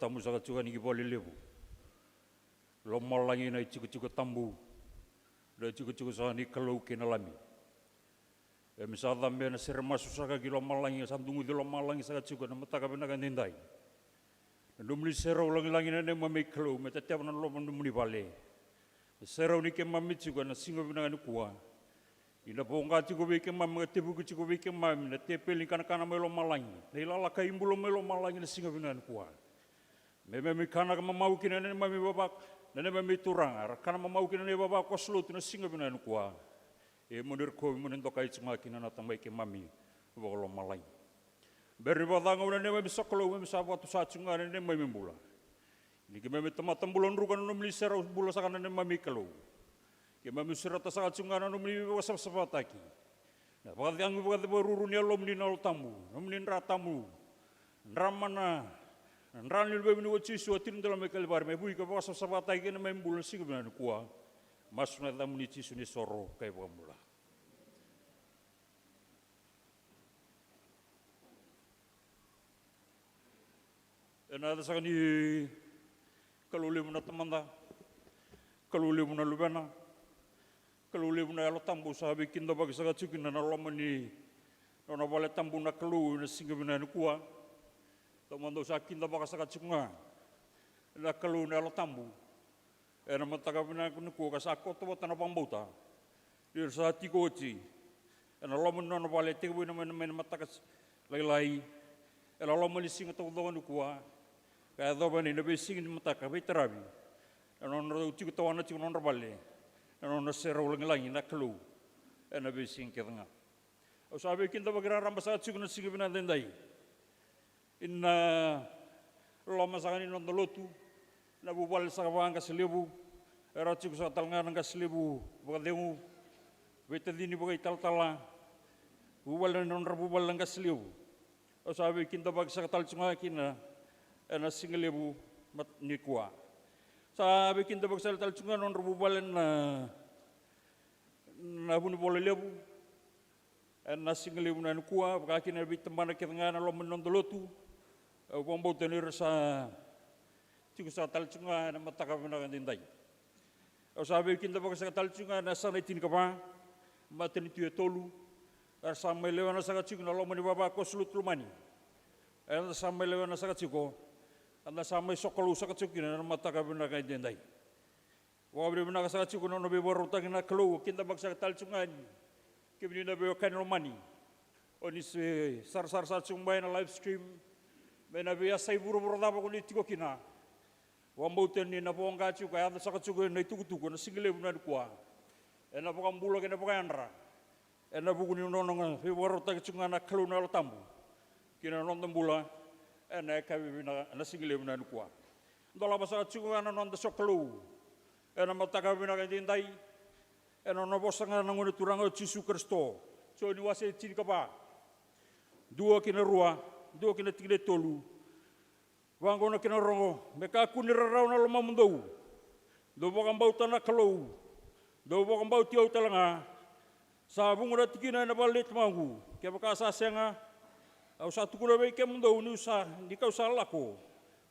tamu sa katsukan ni Kipoli Lebu. Lomalangi na ichiku tambu. Da ichiku sa ni kalau kinalami. Misada me na sermasu sa ka lomalangi sandungu di lomalangi sa katsukan na mataka pinakan tindai. Numli serau langi na mami kalau metatiap na loman numli bale. Serau ni ke mami juga na singo pinakan kuah. Ina ponga chico beke mam ngatibu chico beke mam na tepeli kana melo malangi. Leila ka imbulo melo malangi na singa binan kuah. Me kana mamau kina ne mami babak ne mami turang ar kana mamau kina ne babak koslut na singa binan kuah. E munir ko munen to kai cuma kina na tamai ke mami bolo malangi. Beri badanga ne mami Sokalou mami sabatu sa cunga ne mami bula. Ni ke mami tamatam bulon rukan no mli serau bula sakana ne mami kalau. Kema misirata sa cungana no mli wasap sapataki. Na pagati ang pagati baruru ni alom ni naltamu, nomni ratamu. Ramana, ranil be ni wachisu atin dalam mekal bar me bui ka wasap sapataki na membul sing na kuah. Mas na tamu ni chisu ni soro kay pamula. Ena sa ni kaluli mo na tamanda. Kaluli mo na lubana. Kalau lebu na alo tambu sahabi kinda bagi saga cukin na lama ni nona bale tambu na kelu na singa bina ni kuah. Tomando sa kinda bagi saga cukinga na kelu na alo tambu. Na mataga bina ni kuah kasako to bata na pambauta. Dir sa tiko ci. Na lama nona bale tiga bina men mataga lai. Lama ni singa to do ni kuah. Kaya do bani na be singa ni mataga be terabi. Nona tiko to wana tiko nona bale. Nona serau langi na kelu na besing ketanga. O sabi kinda bagira ramba sa tsuku na sige bina dendai. Inna lama sa kanin nonda lotu na bubal sa kabang kasilibu. Era tsuku sa talngan ng kasilibu bagadengu. Beta dini bagay taltala. Bubal na nonra bubal ng kasilibu. O sabi kinda bag sa kataltsunga kina na singalibu mat nikwa. Sabi kinda bag sa kataltsunga nonra bubal na bunu bola lebu na singalebu na kuah kaki na bit temana ketanga na lomon nondolotu bombo tenir sa tiku sa talcunga na mataka na kandindai o sabi kinda bag sa talcunga na sana tin kapa mateni tu tolu sa melewa na sa chiku na lomon baba ko sulut lumani sa melewa na sa chiku anda sa mai Sokalou Sigatbu na mataka na kandindai. Wabri bina sa chiku no be borota na kelu kinda bagsa talcungan kibni na be kan romani oni se sar cumbay na live stream be na be asay buru da ko ni tiko kina wamboten ni na bonga chu kaya sa chiku na tukutuko na single bina kwa ena bokam bulo kena bokandra ena buku ni nono be borota cungan na kelu na tambu kina non tambula ena ka bina na single bina kwa ndola basa chiku na non Sokalou ena mataka bina kandindai ena no bosanga nangone turanga Yesus Kristo so ni wase tin kapa dua kina rua dua kina tigre tolu wangona kina rongo meka kunira rauna loma mundou do bokam bauta na kalau do bokam bauti au talanga sa bunga tikina na balet mangu ke baka sa senga au satu kula be ke mundou ni sa di kau salako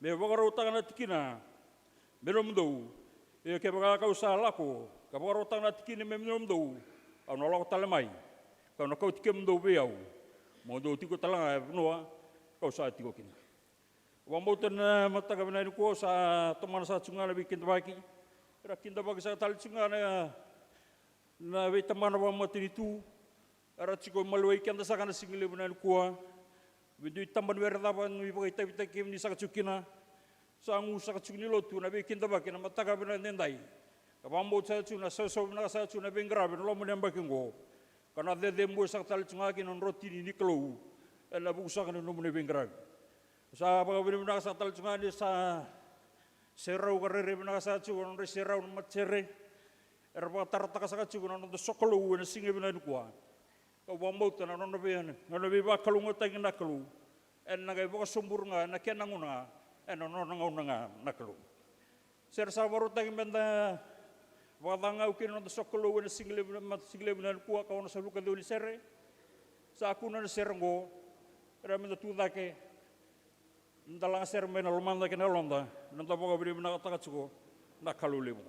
me bokara utanga tikina bero mundou e ke baka kau salako ka bokara utanga tikina me mundou au no lako talemai ka no kau tikem mundou be au mo do tiko talanga noa kau sa tiko kina wamboten mataka bina ko sa tomana sa cungana bikin tabaki ra kinda bagi sa tal cungana na be tamana wa matinitu ara chiko malwai kanda sa kana singile bina ko bidu tamban werda ban wi bagi tabita kim ni sa cukina sa ngu sa cukini lotu na bikin tabaki na mataka bina nendai kabambo sa cuna sa na sa cuna bengra ben lo mo nembaki ngo kana de dembo sa tal cunga kinon roti ni klou ela busa kana no mo bengra sa pagabina sa tal cunga ni sa serau karere bina sa cuna re serau matcere erba tarata sa cuna no Sokalou na singe bina kwa ka bambo tana no be ba kalunga tagina kalu en na ga ba sombur nga na kenanguna en no nga na kalu ser sa baru tagin benda wadanga ukin no Sokalou na single bina kwa ka no sa luka do ni sere sa kuna na serengo ra menda tu dake Ndalang ser mena lomanda kena londa, nanta boga beri mena kata katsuko, na kalulemu.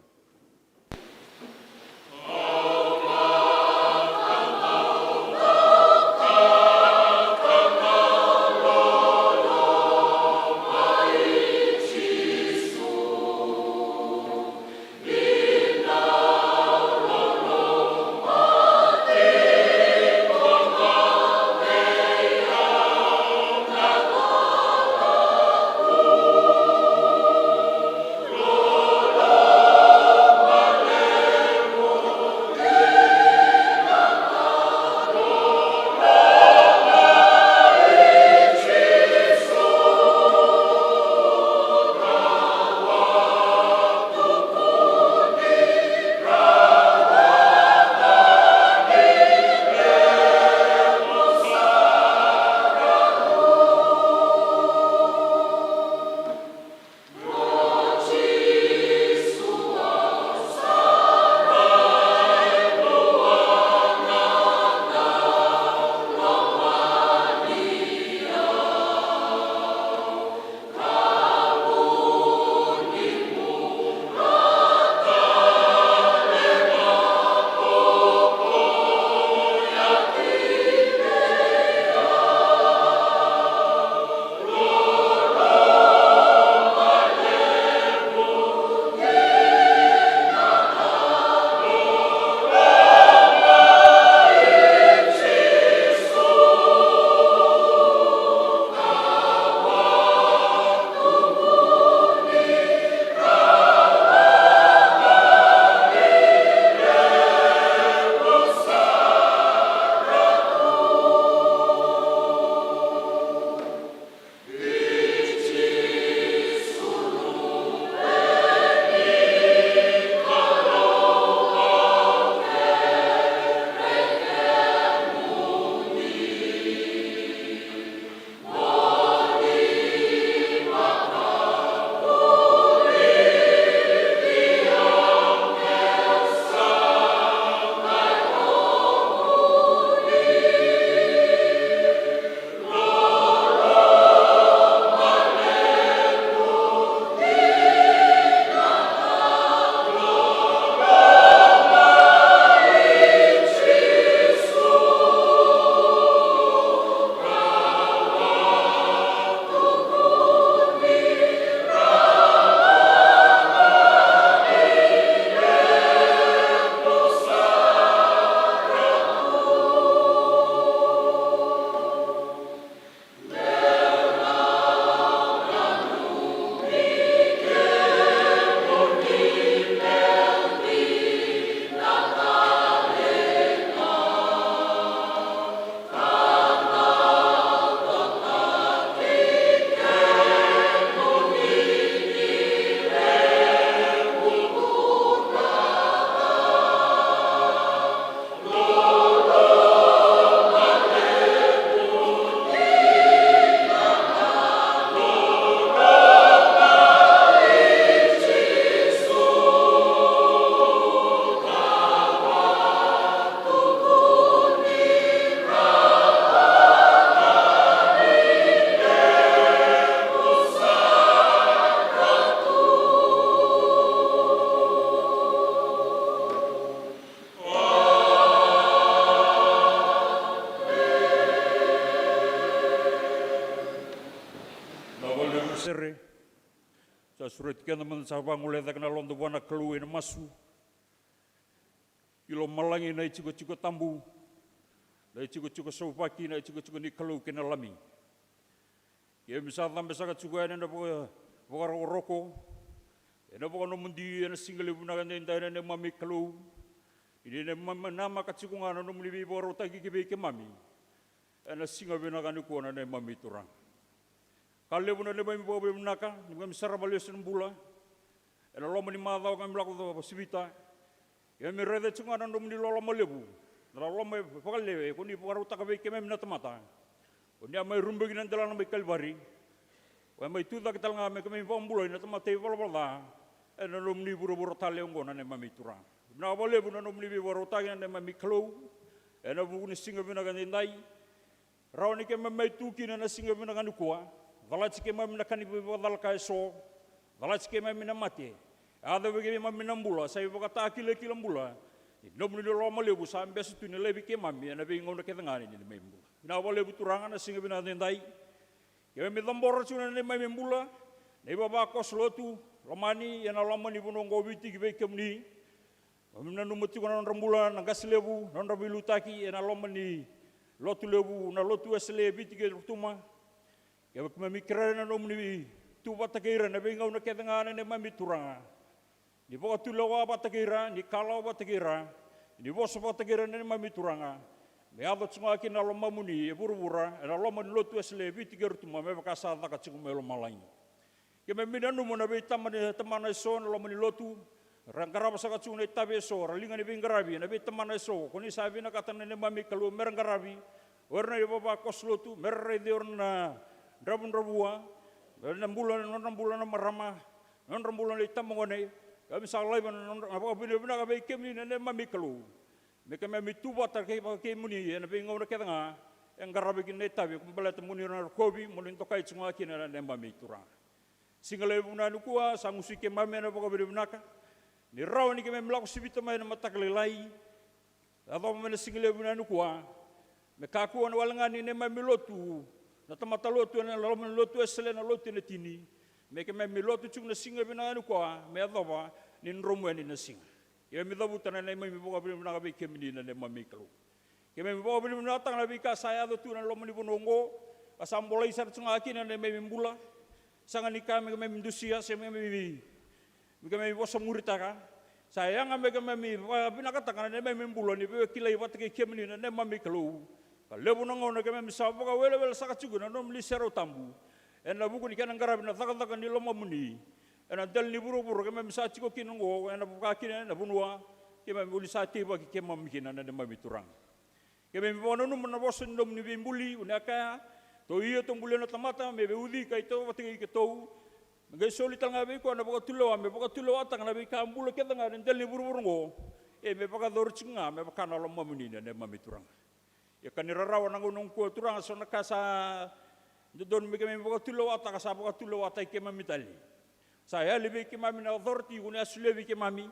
Sere, sa surat kena mensabang oleh tak kenal londo wana keluar masu, ilo malangi na ciko tambu, na ciko saupaki na ciko ni kelu kena lami. Ya misal tambah sangat juga ada bukan rokok, ada bukan nomundi ada single ibu naga nenda ada mami kelu, ini nama kacikungan nomuli bibi baru tagi kibi ke mami, ada singa benaga ni kuana ada mami turang. Kalau pun ada mami bawa benaka, ni misal balik senbula, ada lama ni mata kami melakukan sibita, ya mereka cungan nomuli lolo malebu, lolo pokok lewe, kuni baru tak kibi ke mami natamata. Unia mai rumbe ginan dalam mai kalbari, wa mai tu tak tal ngame kami pambulo ina tama te pala pala, ena nomni buru tale ngona ne mami turang. Na bole buna nomni bi buru tagi ne mami klo, ena bu ni singa bina kan indai, rawni ke mai tu kina na singa bina kan kuwa, Valat ke mami na kanibu vadal kai so. Valat ke mami na mate. Ada bagi mami na mbula. Saya berkata kila mbula. Nom ni loma lebu sampai situ ni lebi ke mami. Na bagi ngona ke tengah ni mami mbula. Na wale lebu turangan na singa bina tendai. Ke mami tambor cuna ni mami mbula. Na iba bakos lotu. Romani yana lama ni buno ngobiti ki bagi kemni. Mami na numati kuna rambula na gas lebu. Na rambilu taki yana lama ni lotu lebu na lotu esle biti ke rutuma. Ya mami kerana nom ni tu batakira na bagi ngona ke tengah ni mami turanga. Ni boka tulawa batakira, ni kalau batakira, ni bosa batakira ni mami turanga. Me ado tsunga ki na loma muni e burubura, na loma ni lotu esle biti ke rutuma me baka sa taka tsunga me loma lain. Ke me mina numu na be tamana so na loma ni lotu, rangkaraba saka tsunga ni tabe so, ralinga ni bingarabi, na be tamana so, kuni sabi na kata ni mami kalu merangarabi, warna iba ba kos lotu, merre de orna rabun rabua, na bulan na marama, na bulan ni tamangone. Kami salai mana apa bina kami kemni nene mami kalu, mereka mami tuba terkait pakai muni, nene bingung nak tengah, yang garabi kini tabi, kumpul itu muni orang kobi, muni tokai semua kini nene mami turang. Singalai buna nukua, sangusi ke mami nene pakai bina ka, ni rawan ni kami melakukan sibita mai nama tak lelai, atau mana singalai buna nukua, mereka kuan walangan ni nene mami lotu, nata mata lotu nene lalu lotu eselen lotu nene tini. Mereka memilotu cuma singa bina anu kuah, mereka ni romu ni nasinga. Ia mila bukan nene mami buka bina kabe kemini nene mami kalu. Kami buka bina tang nabi ka saya tu nene lomu ni bunongo, asam boleh isar cuma aki nene mami bula. Sangat nikah mereka mami dusia, saya mami bosan murita ka. Saya yang mereka mami bina kata kan nene mami bula ni buka kilai buat ke kemini nene mami kalu. Kalau bunongo nene mami sahaja buka wel sakat juga nene mami sero tambu. Ena buku ni kan anggarab na takal ni loma muni. Ena dal ni buru kami misati ko kinungo. Ena buka kina na bunua. Kami buli sati bagi kami mikina na mami turang. Kami bawa nunu menabosan dom ni bimbuli. Unaka to iya tong buli na tamata me beudi kay to pati kay to. Magay solid ang abi ko na buka tulo atang na bi kambula kita nga dal ni buru ngo. Me baka dorchinga me baka na loma muni na mami turang. Ya kanirarawan ang unong ko turang so nakasa Don kami buka tulo ata kasapa buka tulo ata kami mitali. Saya lebih kami na authority guna sulevi kami.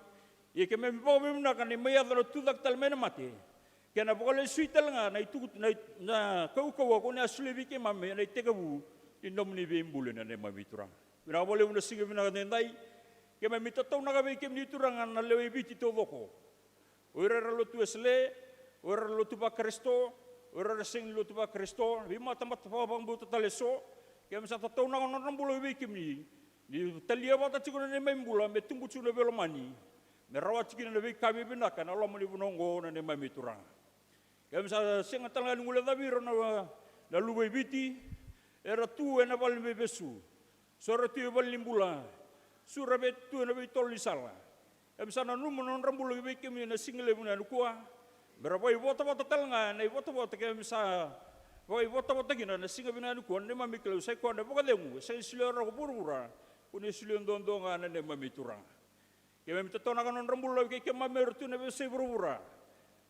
Ia kami buka mimna kan ni maya dalam tudak talmena mati. Kena buka le suital nga na kau guna sulevi kami na tegabu indom ni bimbulan na mami turang. Bina boleh una singa bina dendai. Kami mita tau na kami turang na lewe biti to doko. Ora lotu esle, ora lotu ba Kristo. Orang sing lu tu ba Kristo, lima tempat pabang buat taleso, kami satu tahun orang bulan bikin ni, di talia bata cikgu ni main bulan, betunggu cuna belomani, merawat cikgu ni kami benakan, Allah meni bunonggo ni main turang. Kami satu sing tengah ngula tapi rona lalu biti, era tu ena bal bebesu, sore tu bal limbula, surah betu ena betol lisala. Kami sana numun orang bulan bikin ni single bulan kuah. Berapa ibu bota telnga, na ibu bota kaya misa, ibu bota gina na singa bina ko ne mami kelo sai ko na buka demu, sai silora ko burura, kuni silon dondonga na ne mami turang. Kaya mami tetona kan rambula kaya mami rutu na sai burura.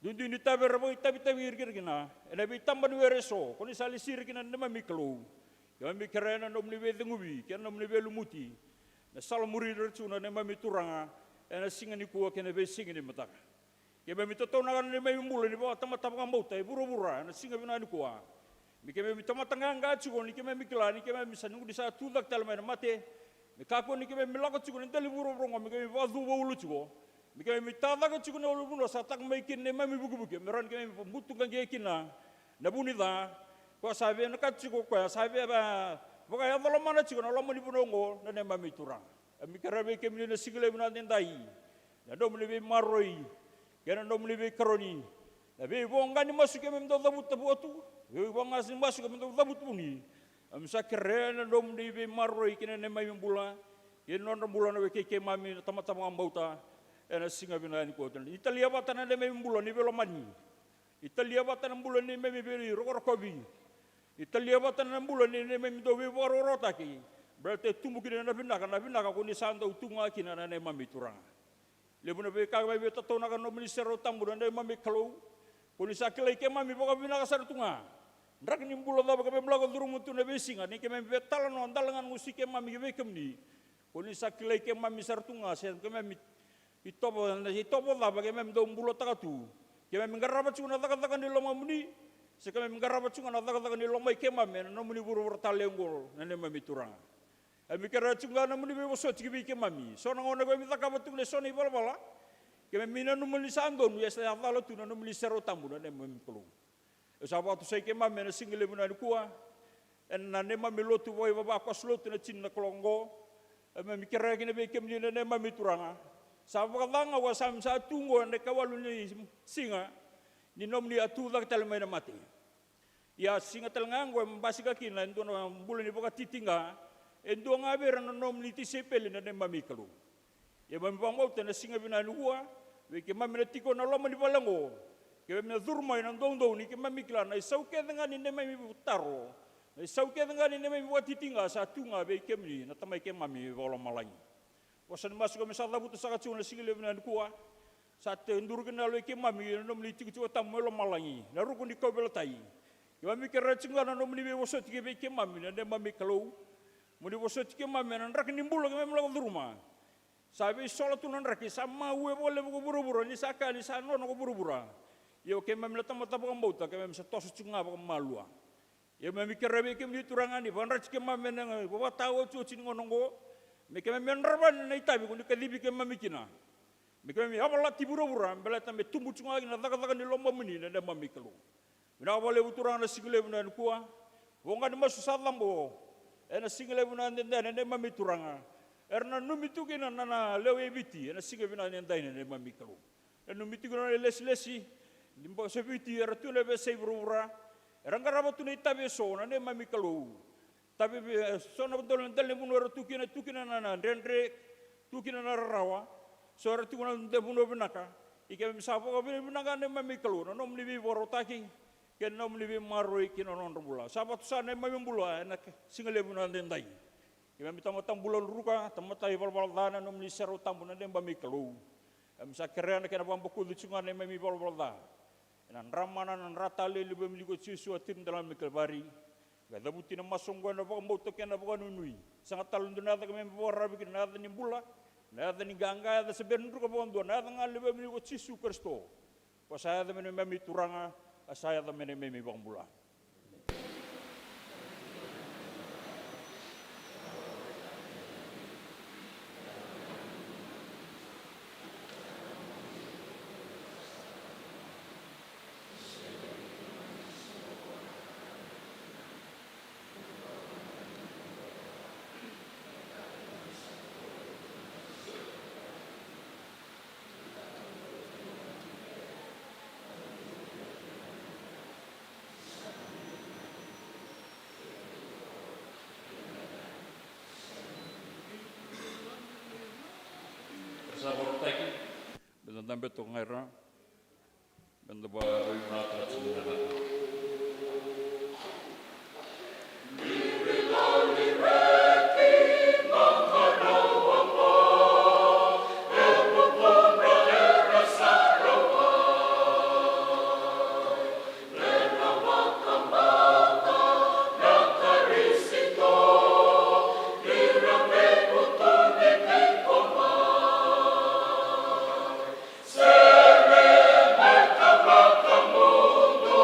Dundi ni tabe rabo tabi gina, na bi tamban wereso, kuni sali sir gina ne mami kelo. Kaya mami kerana nom ni bedengubi, kaya nom ni belumuti. Na salamuri rutu na ne mami turanga, na singa ni ko kaya be singa ni mata. Kaya mito tau na ni may mula ni bawa tamatang mauta buru-bura na singa bina ni kuwa. Kaya mito matang nga chugo ni kaya mikla ni kaya misanung di sa tudak talmay na mate. Mikako ni kaya milakot chugo ni dali buru-buru nga kaya bawa duwa ulo chugo. Kaya mitadagat chugo na ulo buno sa tak may kin ni mami buku-buki. Meron kaya mutung kang yakin na nabunida. Kaya sabi na kachugo kaya sabi ba baka yadala mana chugo na lamang ni bunongo na ni mami turang. Mikarabi kaya na sigilay mo natin tayo. Na doon mo ni maroy. Kaya nom libe karoni, nabi buang gani masuk kami mendo dabut tabuatu, buang asin masuk kami mendo dabut puni. Amsa keren nom libe maroi kena nemai membula, kena non bulan nabi keke mami tamat-tamat ambauta, ena singa bina ni kuatan. Italia batan nemai membula ni belomani, Italia batan bulan ni nemai beri rokor-kobi, Italia batan bulan ni nemai mendo beri rotaki. Berarti tumbuh kena nabina kau ni santa utunga kena nemai miturang. Lebu nabi kagak beta tahu nak no minister utang bulan dari mami kalau, polisi akilai ke mami bukan bina kasar tunga, Ndrak ni mbula da kami melakukan durung untuk nebesingan ni kami betalan no andalangan musik kami bekem ni. Kuni sakilai kami sartunga sen kami itopo da kami do mbula takatu. Kami menggarabat cuma takatakan di lomba muni. Sekami menggarabat cuma takatakan di lomba kami no muni buru bertalenggol nane mami turang. Kami kira cuma no muni bebosot kami kami. So nangona kami takabat tu le soni bala. Kami mina no muni sanggon ya saya talo tu no muni serotambu nane mami pelung. Sahabat tu saya kemam mena single bunan kuah, nane mami lotu boy bapa aku slotu na cina kolongo, mami kira kini bekem ni nane mami turanga. Sahabat katanga wasam sa tunggu ane kawaluni singa, ni nom ni atu dak telmai na mati. Ya singa telngang gua membasi kaki na endo na bulan ni boka titinga, endo ngaber na nom ni tisepeli nane mami kalu. Ya mami pamau tena singa bunan kuah, beki mami na tiko na lama di balango. Kaya mina durmai nang dong ni kaya mamikla na isauke dengan ini mami butaro, na isauke dengan ini mami buat titinga sa tunga be kemni na tamai kem mami bola malai. Wasan masuk kami sa labu tu sa kacuna singile mina kuah, sa tendur kenal kem mami nom li tiku tamu bola malai, na rukun di kau belatai. Kaya mami kira cingga na nom li be wasot kem mami na dem mami kalau, mudi wasot kem mami na rak nimbul kami melakukan durma. Sabi solat tu nanraki sama uwe boleh buku buru-buru ni saka ni sana no buru-buru. Yo kema melata mata pakam bauta kema mesa tosu cunga pakam malua. Yo memikir rebe kem di turangan di banraj kema menang bawa tahu cuci ngonongo. Mekema menraban na itabi kundi kalibi kema mikina. Mekema mi awal lati buru-buru belata me tumbu cunga ina tak di lomba meni na dem mamikelu. Mina awal turangan na single bunan kuah. Wonga di masu salambo. Ena single bunan den dem mamituranga. Erna numitu kina nana lewe biti ena single bunan den dem mamikelu. Ena numitu kina les-lesi. Limpa sebiti ratu lebe sebrura eranga rabat tu itabe so na ne mami kalu tapi so na betul ndel mun ratu kina na rendre tukina na rawa so ratu na ndel mun benaka ike misapo ko benaka ne mami kalu no mlibi borotaki ken no mlibi maroi kino non bula sabat sa ne mami bula na singale bunan den dai kami tamatang bulan ruka tamatai bal-bal dana no mli sero tambu na ne mami kalu amsa kerana kena bambu lucungan ne mami bal-bal dana nan ramana nan ratale libe miliko sisu atin dalam mikalbari gada buti na masongwa na baka mauto kena baka nunui sangat talun dunata kami mbora bikin nada ni bula nada ni ganga ada sebenur ka baka ndua nada ngal libe miliko sisu kristo pasaya da memi turanga asaya da memi baka bula. Sabor tadi, benar sampai tu ngaira, benar bawa rata sebenarnya. Serve marca mundo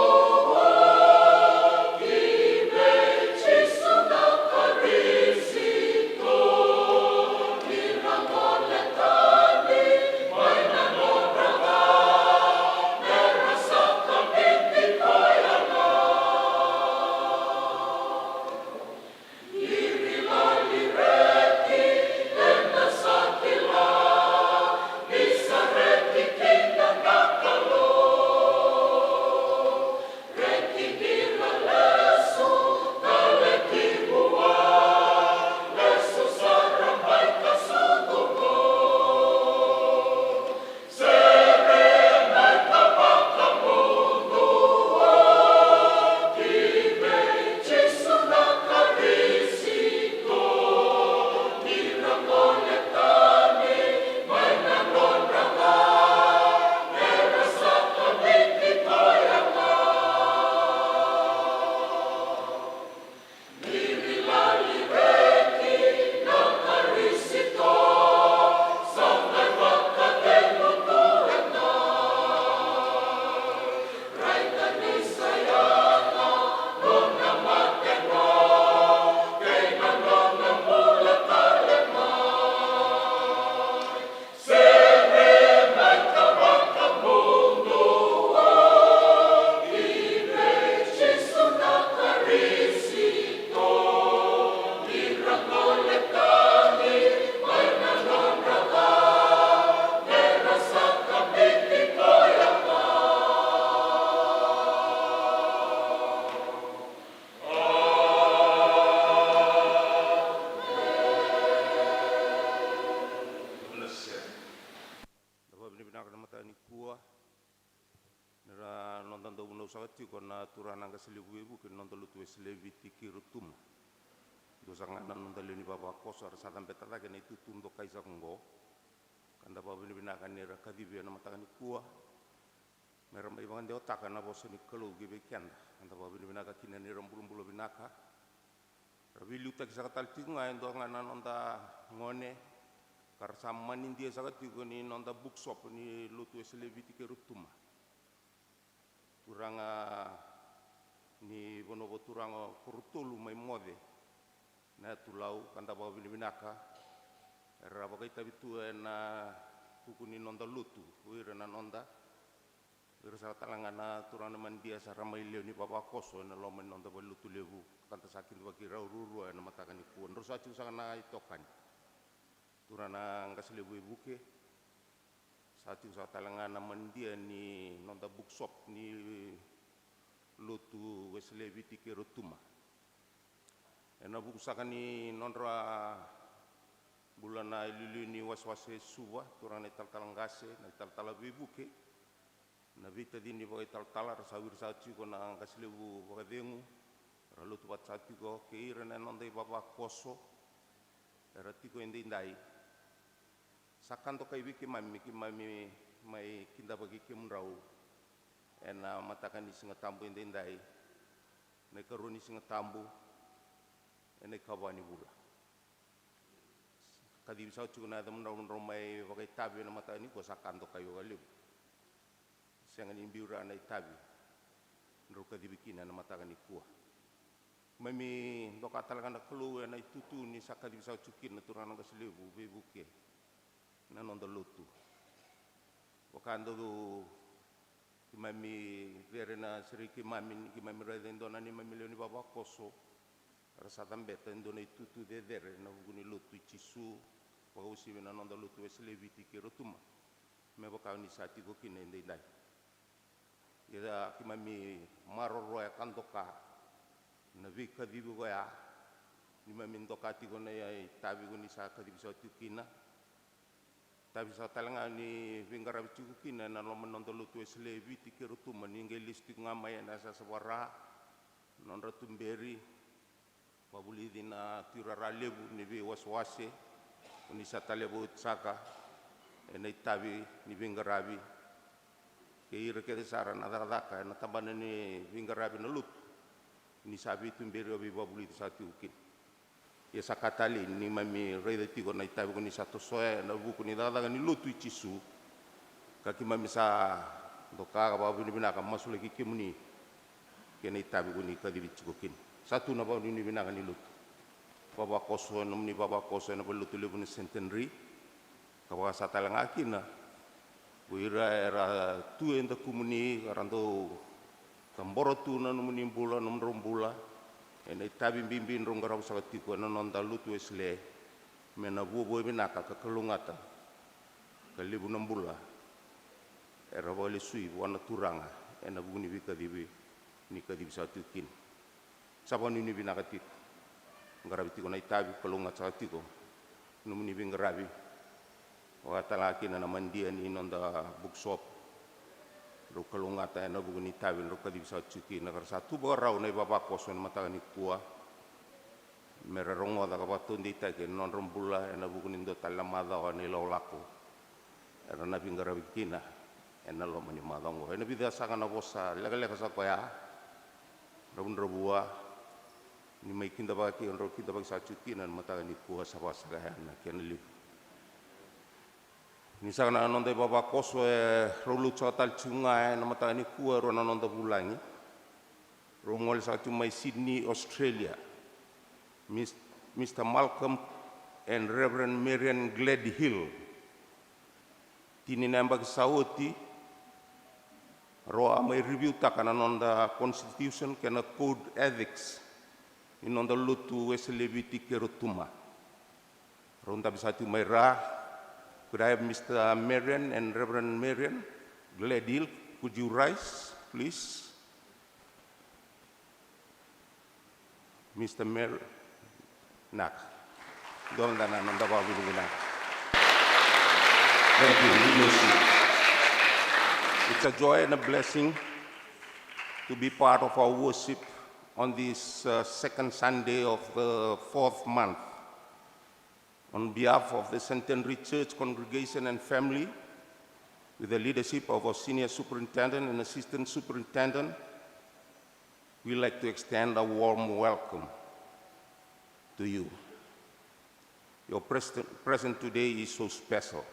nonda una usagati kona turana nga selebu ibu ke nonda lutu selebi tikirutum do sangana nonda leni baba koso ar sadam betata ke itu tundo kaisa ngo kanda baba ni binaka ni rakadibi na mataka ni kuah meram ba ibang deo taka na boso ni kalau gebe kenda kanda baba ni binaka kina ni rambulu binaka rabi luta kisa katal tinga endo ngana nonda ngone kar samman india sagati ko ni nonda bookshop ni lutu selebi tikirutum turanga ni bonobo turanga kurutulu mai mode na tulau kanda bawa binaka era bagai tabi tu na tukuni nonda lutu uira na nonda uira sa talangana turana mandia sa ramai leo ni baba koso na lomen nonda balutu lebu kanta sakin bagi ruru na matakan ni kuan rosa cu sana itokan turana ngaslebu ibuke satu sa talangana mandia ni nonda bookshop ni lutu weslebi tikerutuma ena buku sakani nonra bulana ilili ni waswase suwa turana taltalangase na taltalabibuke na vita dini bagai taltala rasawir satu ko na ngaslebu bagadengu ralutu bat satu ko keira na nonda baba koso era tiko indai sakanto kai wiki mami mai kinda bagi kimrau ena matakan di singa tambu indai ne karuni singa tambu ene kawani bula kadi bisa cuna da mundau mai bagai tabi na mata ni ko sakanto kai wali senga ni biura na tabi ndo kadi bikina na matakan ni kuah mami doka talagana kelu na tutu ni sakadi bisa cukin na turana ga selebu bebuke na nonda lutu wakando kimami verena seriki mami redendo na ni mami leoni baba koso rasa tambeta ndona tutu de dere na guni lutu cisu pausi na nonda lutu eslebi tikirutuma me baka ni sati go kine ndai ida kimami maroro ya kandoka na vika dibu ya ni mami ndokati go na tabi go ni saka di bisa tukina tapi sa talanga ni vingara bicukukin na loman nonton lutu eslebi tikirutuma ninge listi ngamai na sa sawara nonra tumberi babuli dina tirara lebu ni bi waswase ni sa talebu saka ena tabi ni vingarabi ke ira ke sara na daka na tabana ni vingarabi na lut ni sabi tumberi obi babuli satu ukin ya sakatali ni mami reda tiko na itabi ko ni sato soe na buku ni dada ni lutu cisu kaki mami sa doka babu ni binaka masule ki kimuni kena itabi ko ni kadibi cikokin satu na babu ni binaka ni lutu baba koso ni baba koso na lutu lebu ni Centenary kawa satalang akina wira era tu enda kumuni karando tamboro tu na numuni bula numrombula ena tabi bimbin rong garau sakatiko na nonda lutu esle mena buo binaka ka kelungata ka libu nambula era wale sui wana turanga ena buni bika dibi ni ka dibi satukin sabon ni binaka tik ngarabi tiko na tabi kelungat sakatiko numuni bingarabi wa talaki na mandia ni nonda bookshop ro kalungata na buguni tabi ro kadi bisa cuki na satu borau na baba koso na mata ni kuah mera rongo da kabato ndita ke non rombula na buguni ndo talamada wa ni lolako era na bingara bikina ena lo mani madango ena bida sanga na bosa lega sa ko ya robun robua ni mai kinda ba ki ro kinda ba sa cuki na mata ni kuah sa sa na ken li ni sana nonda baba koso rolu chatal chunga na mata ni kuah ro na nonda bulangi ro ngol sa tu mai Sydney Australia Mr. Malcolm and Reverend Marian Gladhill tini namba sauti ro amai review takana nonda constitution kena code ethics ni nonda lutu weslebi tikerutuma ronda bisa tu mai ra. Could I have Mr. Marian and Reverend Marian Gladhill? Could you rise, please? Mr. Marian, nak. Don't nanda babu dulu. Thank you. It's a joy and a blessing to be part of our worship on this second Sunday of the 4th month. On behalf of the Centenary Church congregation and family, with the leadership of our senior superintendent and assistant superintendent, we'd like to extend a warm welcome to you. Your presence today is so special.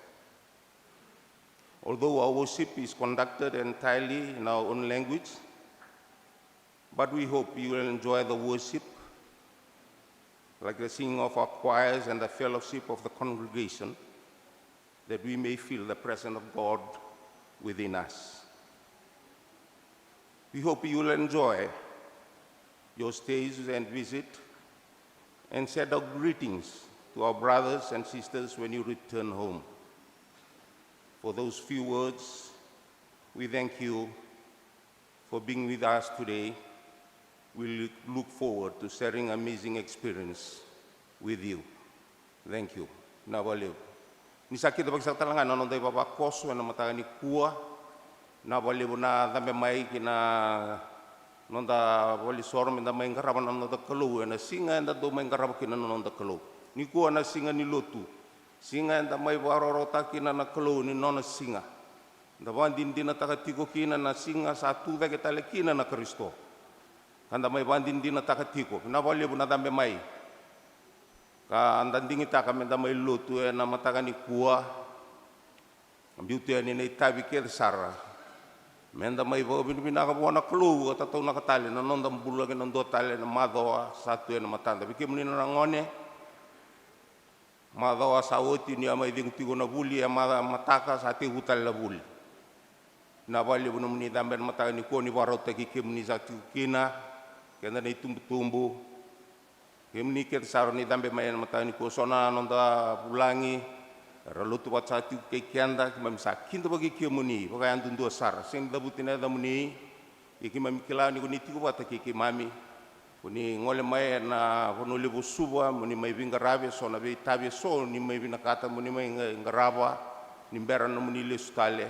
Although our worship is conducted entirely in our own language, but we hope you will enjoy the worship, like the singing of our choirs and the fellowship of the congregation, that we may feel the presence of God within us. We hope you will enjoy your stays and visit and send our greetings to our brothers and sisters when you return home. For those few words, we thank you for being with us today. We look forward to sharing an amazing experience with you. Thank you. Na valeu. Ni sakita pagsatalanga na nonday baba koso na mata ni kua na valeu na dame mai kina nonda voli sorm na mai ngaraba na nonda kalu na singa na do mai ngaraba kina nonda kalu. Ni kua na singa ni lotu. Singa na mai warorota kina na kalu ni nona singa. Da vandin dina takatiko kina na singa satu da ketale kina na Kristo. Kanda mai bandin dina takatiko na valeu na dame mai ka andandingi taka menda mai lotu na mataka ni kua ambiutu ni nei tabi ker sara menda mai vo binaka bona klu ta to na katale na nonda mbula ke nondo tale na madoa satu na matanda bikimni na ngone madoa sawoti ni amai dingu na buli ya mataka sate hutal la buli na valeu no mni damben mataka ni ko ni warota ki kimni satu kina kena ni tumbu-tumbu kemni ker saroni dambe mayan matani ko sona nonda bulangi ralutu watsatu ke kianda kimam sakinto bagi kemuni bagi andun do sar sing dabutina damuni ikimam kilani ko nitiku wata ke mami kuni ngole mai na kono lebu suba muni mai vingarabe sona be tabe so ni mai vinakata muni mai ngaraba ni beran muni lesutale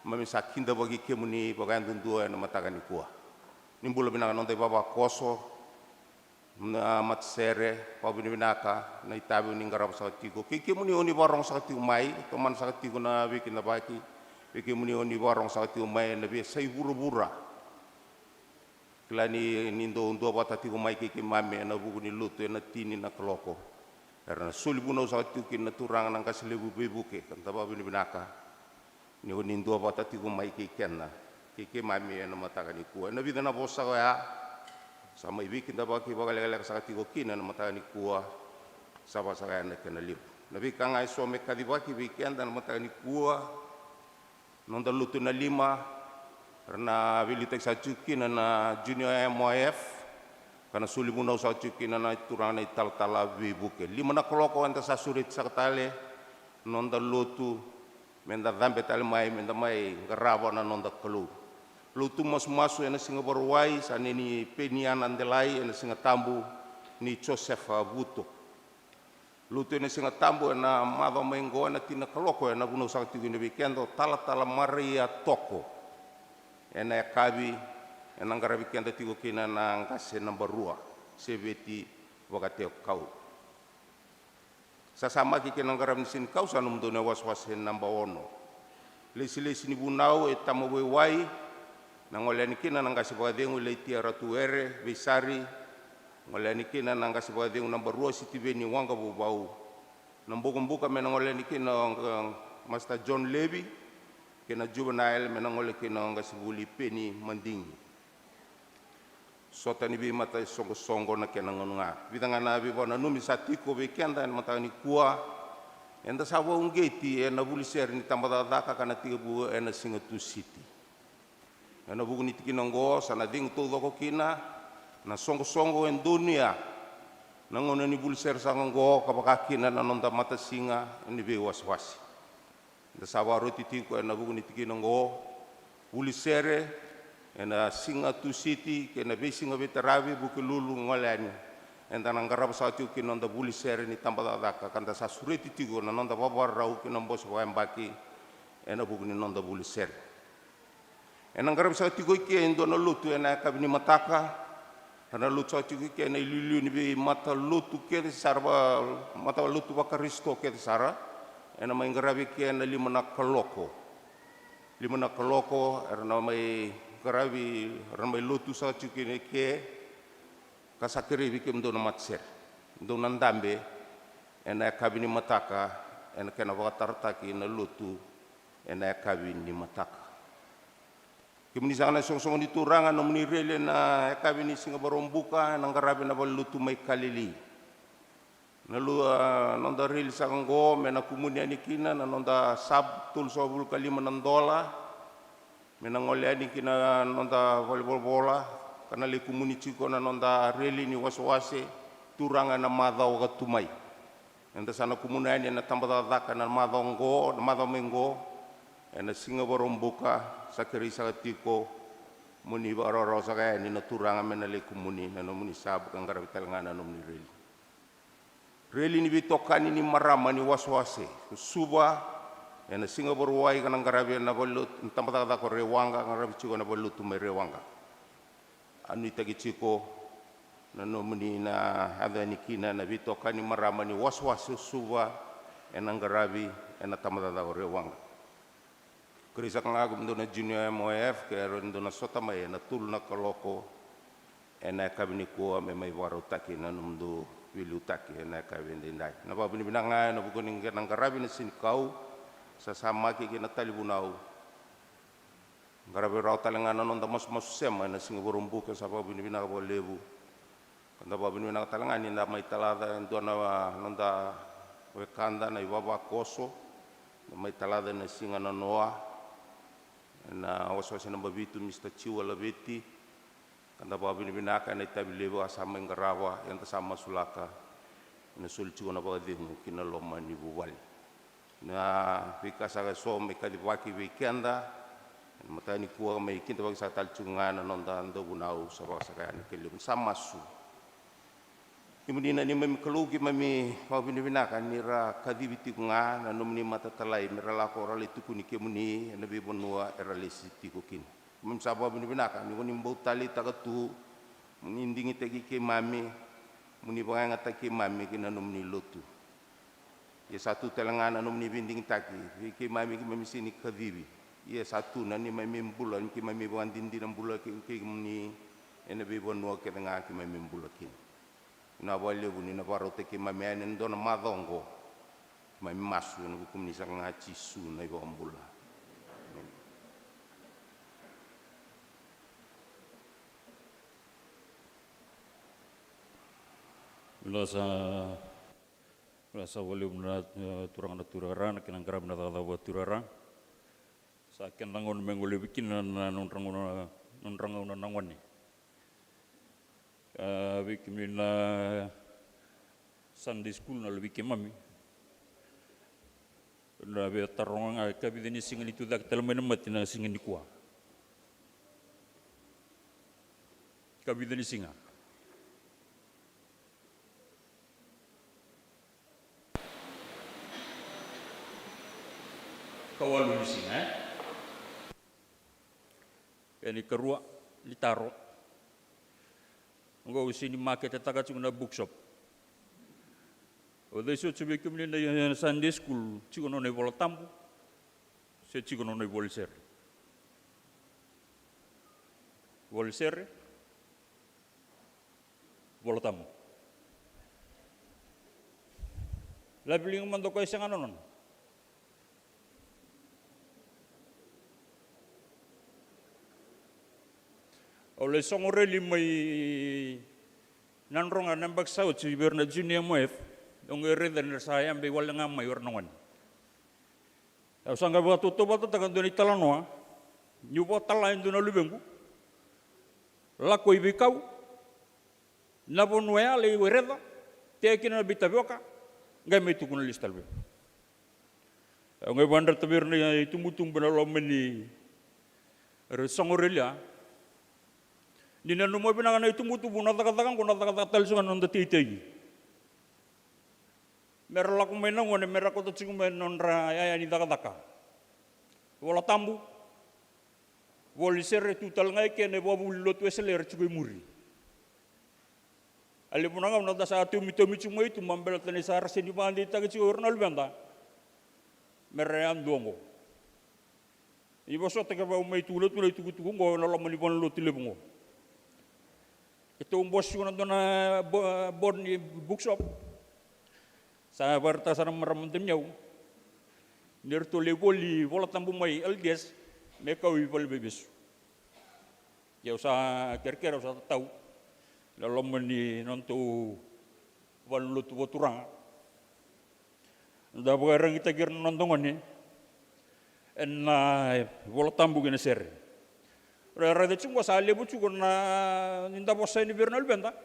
mami sakinto bagi kemuni bagi andun do na matagani kuah nimbula binaka nonde baba koso na matsere pa binaka na itabi ni ngarap sa tigo kiki muni oni barong sa tigo mai toman sa tigo na wiki na baki kiki muni oni barong sa tigo mai na bi sai bura-bura klani nindo ndo bata tigo mai kiki mame na buku ni lutu na tini na kloko karena sulibuno sa tigo kin na turang nang kaslebu bebuke kan taba binaka ni oni ndo bata tigo mai kiki na kiki mami na mataka ni kua na vida na bosa ya sama ibi kinda baki bagale sa tigo kina na mataka ni kua saba sa na kana lip na bi kanga iso me kadibaki bi kenda na mataka ni kua nonda lutu na 5 na vilita sa chukina na junior MYF kana sulimu na sa chukina na turana ital-tala bibuke 5 na koloko anta sa surit sa tale nonda lutu menda dambe tale mai menda mai garaba na nonda kalu lutu mas-masu ena singa baruai sane ni penian andelai ena singa tambu ni Joseph Buto. Lutu ena singa tambu ena mado mengo ena tina kaloko ena buno sakti gini bikendo tala Maria toko. Ena kabi ena ngara bikendo tigo kina na ngase number 2 sebeti wakateo kau. Sasama kikena ngara nisin kau sanum dona was-was number 1. Lesi-lesi ni bunau etamo wewai na ngoleni kina nanga sibadengu le tiara tuere besari ngoleni kina nanga sibadengu number 2 sitibeni wanga bubau nambuka mena ngoleni kina Master John Levy kina juvenile mena ngoleni kina nanga sibuli peni mandingi sota ni bi mata songo na kena ngonga bidanga na bi bona numi satiko be kenda mata ni kua enda sawo ngeti ena buli ser ni tambada daka kana tibu ena Singatu City. Ena buku ni tikinongo sana ding to doko kina na songo en dunia na ngona ni bulser sango kapaka kina na nonda mata singa ni be was-was. Da sawaro titiko ena buku ni tikinongo bulisere ena Singatu City kena be singa betarabi buku lulu ngolani enda nang garab sa tiu kinonda bulisere ni tambada daka kanda sa sureti tigo na nonda babar rau kinombo so wambaki ena buku ni nonda bulisere. nang garab sa tiko ke ndo na lutu na kabini mataka na lutu sa tiko ke na lulu ni bi mata lutu ke sarba mata lutu bakaristo ke sara na mai garabi ke na lima na kaloko na mai garabi na mai lutu sa tiko ke kasakiri bi ke ndo na matser ndo na ndambe na kabini mataka na kena bakatartaki na lutu na kabini mataka Kemuni sana song-song di turangan no muni rele na kabini singa barombuka nang garabi na balutu mai kalili. Na lu nonda rele sango mena kumuni ani kina na nonda sab tul sobul kalima nandola. Mena ngole ani kina nonda volleyball bola kana le kumuni chiko na nonda rele ni waswase turangan na madau gatumai. Nanda sana kumuni ani na tambada daka na madongo na madomengo. Na singa barombuka sakiri sagatiko muni baroro sakaya ni naturanga menale kumuni na muni sab kang garabi talangana no muni reli ni bitokani ni marama ni waswase suba na singa baruai kanang garabi na balut tampata ko rewanga garabi chiko na balut me rewanga anu itagi chiko na no muni na ada ni kina na bitokani marama ni waswase suba nang garabi na tampata ko rewanga Kerisa kang ndo na junior MOF kaya ndo na sota mai na tul na kaloko na kabini ko mai waro taki na numdo wilu taki na kabini ndai na babini binanga na bukuning nang garabi na sin kau sa sama ki na talibunau garabi raw talangana non da mas sema na singa borumbu ka sa babini binanga bo lebu kanda babini binanga talangani na mai talada ndo na nonda wekanda na ibaba koso mai talada na singa na noa na waswasa na babitu Mr. Chiwa labeti kanda babini binaka na itabilewa asama ngarawa yang tasama sulaka na sulchiwa na bagadimu kinaloma ni buwali na bikasa so me kadibaki weekenda matani kuwa me kinta bagi sa talchunga na nonda ndo bunau sa bakasakani kelum sama su Kemudian ni mami kalugi mami babini binaka nira kadibiti nga na nomni matatalai meralako rali tukuni kemuni nabi bonua eralisi tikukin mami sabab babini binaka ni kuni mbutali takatu munindingi tegi ke mami muni banganga taki mami kina nomni lotu ya satu telangana nomni binding taki ke mami sini kadibi ya satu nani mami bulan ki mami bangandindi nam bulan ke muni nabi bonua ke tengah ki mami bulakin na wale buni na baro te ke mamene ndo na madongo mai masu na hukum ni sang ngaci su na ibo ambula Lasa wale buna turang na turara na kinang garab na tatawa turara sa kenangon mengole bikin na nonrangon na nangwani bikin na Sunday school na lebih kemami na be tarong ang kabideni singan itu dak talaman mati na singan di kuah kabideni singa kawalu singa yani kerua ditaro Ngo usini market taka chung na bookshop. O deso chube kumni na Sunday school chiko no ne bola tambu. Se chiko no ne bol ser. Bol ser. Bola tambu. La biling mando ko isang ano non. Oleh songore limai nanronga nambak saut si berna junior moef ongere dan saya ambil wal ngamai warnongan. Sangga buat tutup atau tekan doni talanoa nyubo talain dona lubengu lako ibikau nabon wea le wereda tekin na bitaboka ngai tu kuna listalbe. Ngai bandar tabirna itu mutung benalomeni songore lia Nina numo binangan itu mutu buna takatakan kuna takatal sungan nonda titegi. Merla kumenang wane merla kota cingum nondra ya ni takataka. Wala tambu. Voli sere tu talngai kene babu lotu eseler chukui muri. Ale punanga una dasa atu mito michumo itu mambela tani sara seni bandi ta kichi ornal benda. Merean dongo. Ibo so teka ba umai tulot mulai tugu ngo na lamani bon lotu lebongo. Itu bos yuna dona bon ni bookshop. Sa barta sana maramandem nyau. Nirto leboli vola tambu mai alges meka wi bol bebes. Ya sa kerkera sa tau. Lalu meni nontu walut woturang. Nda barang kita kira nontongan ni. Enna vola tambu gene ser. Rara de chungwa sa lebu chugona ninda bossa ni bernal benda.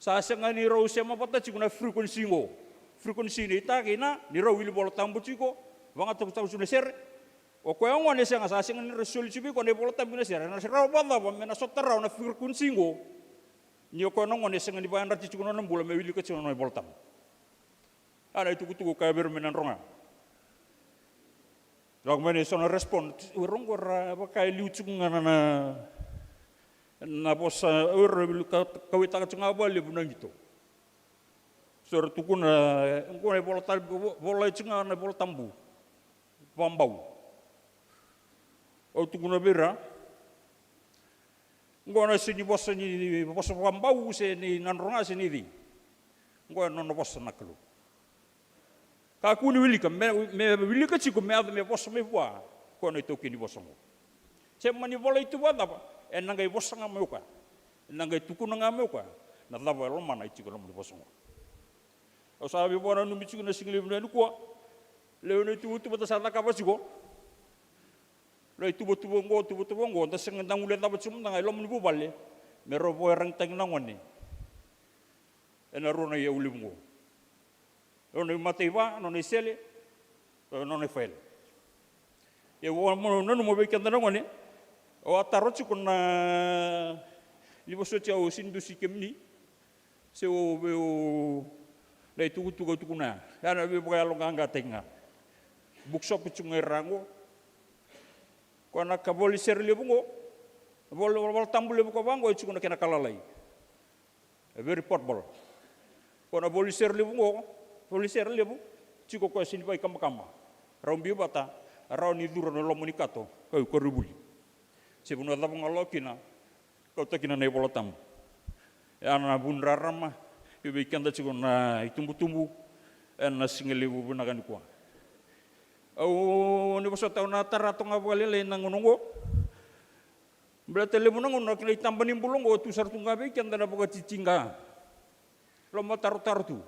Sa sengani rau sema pata chugona frequency ngo. Frequency ni ta kina ni rau wili vola tambu chugo. Wanga tu tahu sudah ser. O ko yang wane senga sa sengani resolusi bi ko ne vola tambu ne ser. Na serau banda ba mena sotara na frequency ngo. Ni ko no ngone senga di bayar rati chugona nambula me wili ko chugona vola tambu. Ana itu kutu ka ber menan ronga. Lagu mana sono respon, orang gora pakai lucu ngana na bosa orang kau tak cengah balik pun gitu. Sor tu kuna, engkau ni bola cengah na bola tambu, pambau. Oh tu kuna bera, engkau na sini bosa pambau sini nanronga sini di, engkau na bosa nak lu. Kaku ni wilika, me wilika ciku me ada me bosa me buah, kau na itu kini bosa mo. Cuma ni bola itu buat apa? Enang gay bosa ngameu ka, enang gay tuku ngameu ka, na lava lo mana itu kalau mo bosa mo. Sabi buat anu ciku na single ni kuah, leon itu bata sana kapa ciku, le itu batu bongo, anda sengendang ulen apa cuma nang elom ni bubale, mero orang teng nangoni, enaruna ya ulimungo. Non mateva, non sele, non fail. E o non mo be kanda ngone. O atarochu kuna libo socha o sindu sikemni. Se o be o le tu kuna. Ana be boya lo nganga tenga. Bookshop chungerango. Kona kaboli ser lebungo. Bol tambul lebu ko bango chukuna kena kalalai. A very portable. Kona boli ser lebungo. Polisi lebu, ciko kau sini pai kama. Raumbi bata, rau ni dura no lomunikato, kau koribuli. Sebelum ada pengalokina, kau tak kena naik bola tamu. Ya anak bun rarama, ibu ikan tak ciko na tumbu, na single lebu bunakan kuah. Oh, ni pasal tahun natar atau ngapa kali lain nangunungo. Berarti lebu nangun nak kena tambah nimbulungo tu sartu ngabe ikan tak dapat cicingga. Lomba taruh tu.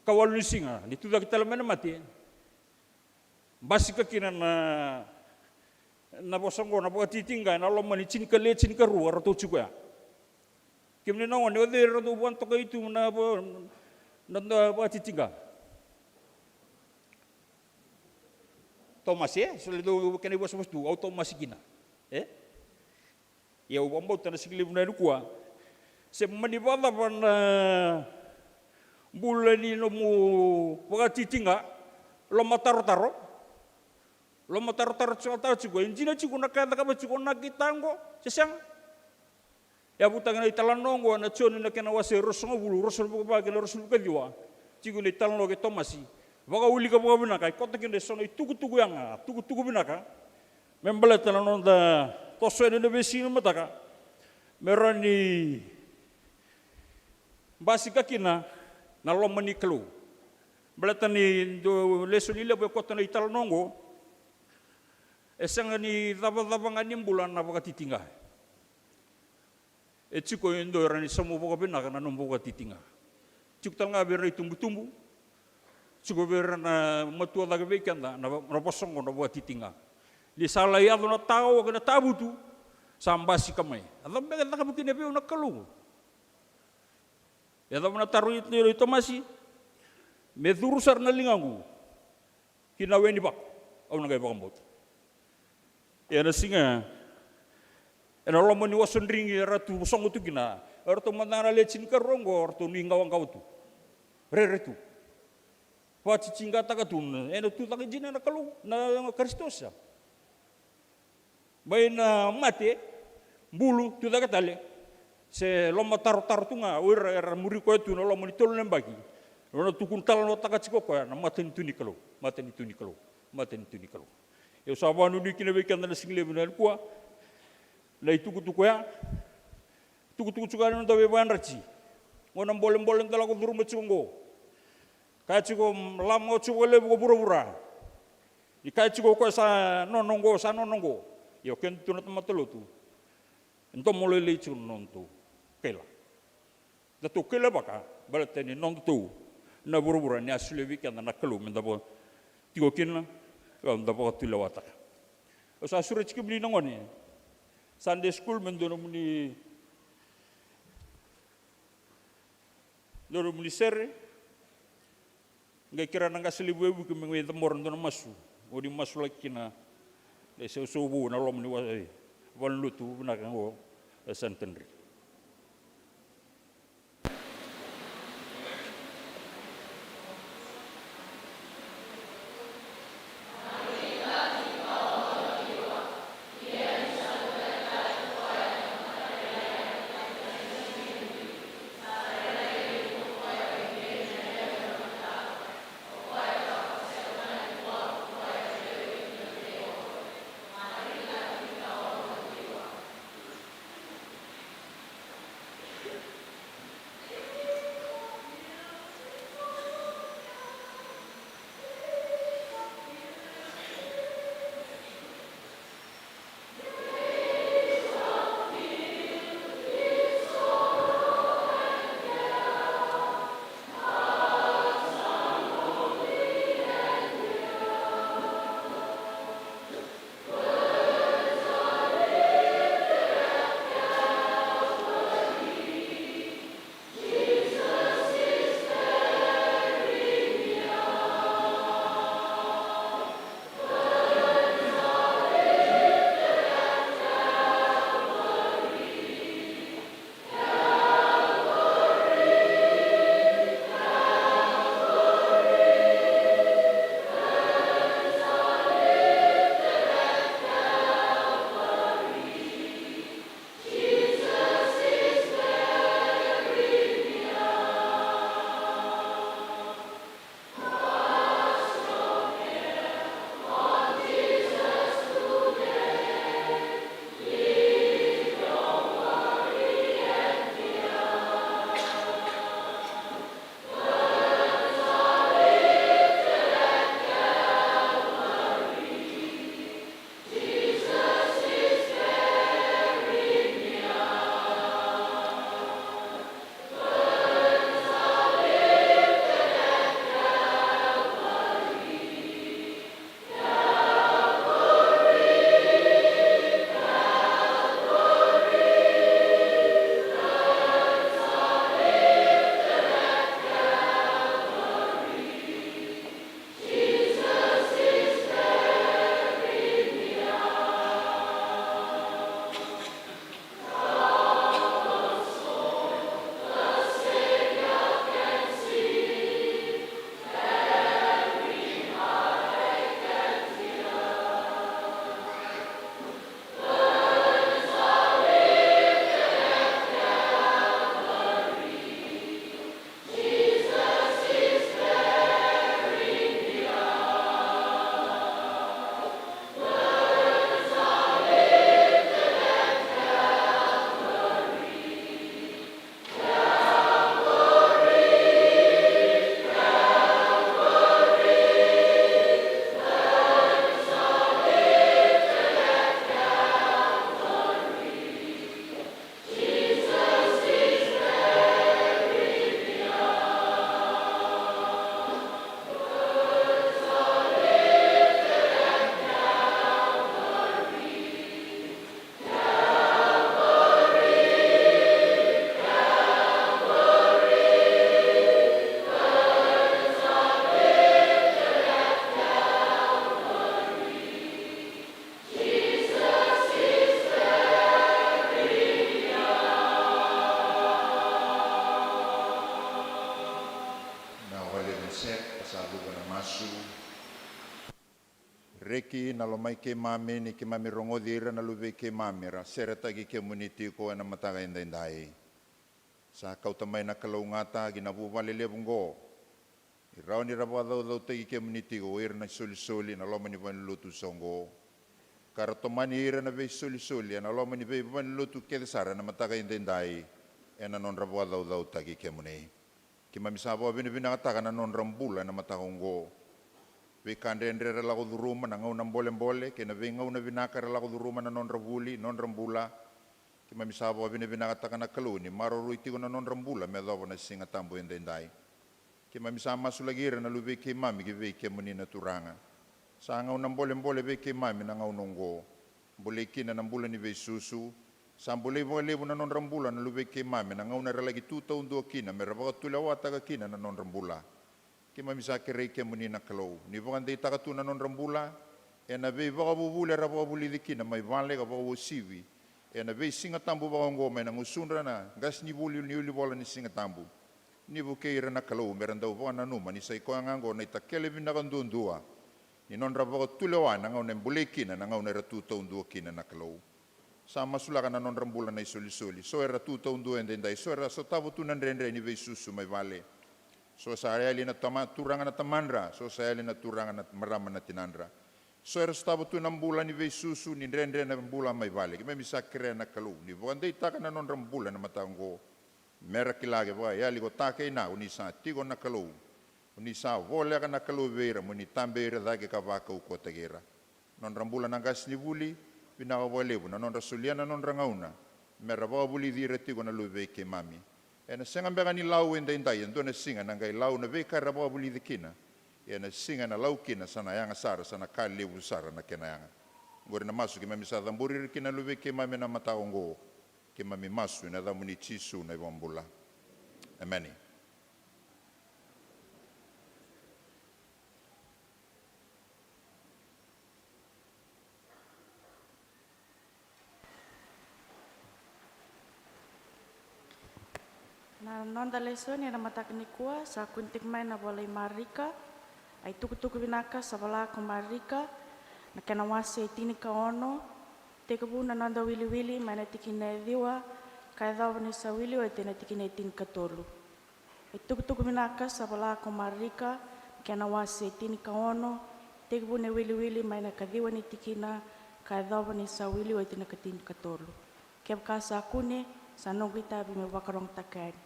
Kawal nusinga, itu dah kita lemah mati. Basi kekina na bosongo na buat titingga, na lomba ni cin keru, atau juga. Kemana nawan, ni ada ratu buat toka itu na buat titingga. Thomas selalu kena bos tu, auto masih kina. Ya ubah bau tanah sikili bunda dukua. Semani bala pan bulan ini nomu wakati tinggal lomba taro cerita juga injina juga nak kata apa juga nak kita anggo sesang ya butang na italan nonggo na choni na kena wase rosong bulu rosong buka bagi na rosong buka diwa juga na italan loge tomasi baka uli ka buka binaka kota kende sono tugu yang tugu binaka membelat na nonda toso ene besi mataka merani basi kakina na lomba ni kelu belatan ni do leso ni lebo kota na ital nongo esang ni daba ngani bulan na baka titinga ciko indo rani semua baka bina kana nombo baka titinga ciko tanga bera tumbu ciko bera na matua daga bekan na posong na baka titinga di sala ya na tao kana tabu tu sambasi kamai adam bega taka bukin ebe na kelu ya da mana taru itu masih medurusar na lingangu kinaweni bak au na gay bakambot ya na singa ena lo mani wason ringi ratu songo tu kina orto mandana lecin karongo orto ningawang kau tu rere tu wati cinga taka tu ena tu taka jina na kalu na Kristus Mai na mate, bulu, tu da katale. Se loma taro tunga, oira era muri koe tu na loma ni tolu lembagi. Rona tukun tala no takatiko koe, na mate ni tuni kalau. Eu sa wanu ni kina weki anda na single na kua, na tuku ya, tuku tsukani no tawe banrachi. Ngona boleh ndala ko duru machungo. Kachiko lamgo chukole ko bura-bura. Ikachiko ko sa nonongo. Yo ken tu na matalotu. Ento mole le chu nonto. Kela. Dato kela baka, balateni nonto. Na bura-bura ni asule wiki anda na kalu mendabo. Tigo kinla, mendabo tula wata. Osa sure chikibli nongoni. Sunday school mendono muni sere. Ngai kira nanga selibu ke mengwe temor ndono masu. Odi masu lakina. Le so na lom ni wasai. Wan lutu na kango Centenary. Reki na lo mai ke mame ni ke mame rongo dira na luve ke mame ra sera tagi ke muniti ko na mataga indai. Sa kauta mai na kalau ngata gina vuvale levungo. I rao ni rawa dau tagi ke muniti ko ira na soli na lo mani van lutu songo. Karatomani ira na vei soli na lo mani vei van lutu ke sara na mataga indai. E na non rawa dau tagi ke munei. Ki mami sabo vini ngataga na non rambula na matagongo. Ve kandendre la lago duruma na ngau na mbole ke na ve ngau na vinaka la lago duruma na non ravuli non rambula ki mami sabo vini ngataga na kaluni maro ruiti na non rambula me dovo na singa tambo endai. Ki mami sa masulagire na luve ke mami ki ve ke muni na turanga. Sa ngau na mbole ve ke mami na ngau nongo. Mbole kina na mbula ni ve susu. Sa mbole levu na non rambula na luve ke mami na ngau na relagi tuta undo kina me ravaga tula wataga kina na non rambula. Ki mami sa kerei ke muni na kalou. Ni vangandei takatu na non rambula. E na vei vagavuvule ravavuli di kina mai vale ka vagavosivi. E na vei singa tambu vagongo mai na ngusunra na gas ni vuli ni uli vola ni singa tambu. Ni vuke ira na kalou merandau vana numa ni sai koa ngango na ita kelevi na kandundua. Ni non ravaga tulewa na ngau na mbule kina na ngau na ratuta undua kina na kalou. Sa masulaka na non rambula na isoli. So era tuta undua endendai. So era so tavu tunan rendre ni vei susu mai vale. So sa ali na turanga na tamandra. So sa ali na turanga na marama na tinandra. So era stavo tu na mbula ni vei susu ni rendre na mbula mai vale. Kime misa kere na kalu. Ni vondei taka na non rambula na matango. Mera kilage va ali go take ina unisa tigo na kalu. Unisa vole ka na kalu veira muni tambeira dage ka vaka uko tagera. Non rambula na gas ni vuli bina ka volevu na non rasuliana non rangauna. Mera va vuli dire tigo na luve ke mami. E na senga mbega ni lau endai endo na singa na ngai lau na veka raba buli dikina. E na singa na lau kina sana yanga sara sana ka levu sara na kena yanga. Ngori na masu ki mami sa dhamburi kina luve ke mami na mataongo. Ki mami masu na dhamuni chisu na iwambula. Ameni. Na nonda lesoni na matakani kuah sa kuntik mai na boleh marika ai tuku vinaka sa bala ko marika na kena wasi ai tini ka ono te kabu na nonda wili mai na tikine diwa kai dawa ni sa wili ai tena tikine tini ka tolu ai tuku vinaka sa bala ko marika kena wasi ai tini ka ono te kabu na wili mai na ka diwa ni tikina kai dawa ni sa wili ai tena ka tini ka tolu ke ka sa kune sa nongita bi me wakarong takani.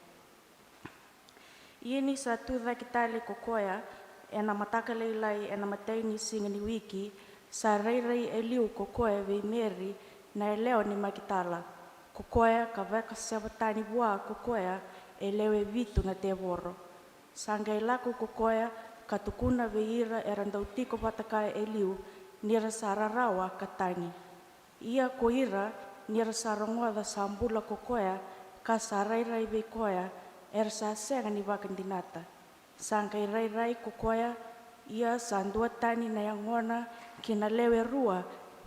Ini sa tuda kitale kokoya e na mataka leilai e na mataini singa ni wiki sa rei e liu kokoya vei meri na e leo ni makitala. Kokoya ka veka sebatani bua kokoya e leo e vitu na te voro. Sanga e laku kokoya ka tukuna veira e randau tiko patakai e liu nira sa rarawa katani. Ia ko ira nira sa rongoa da sambula kokoya ka sa rei vei koya era sa senga ni wakan dinata. Sangkai rai kokoya ia sandua tani na yang ngona kina lewe rua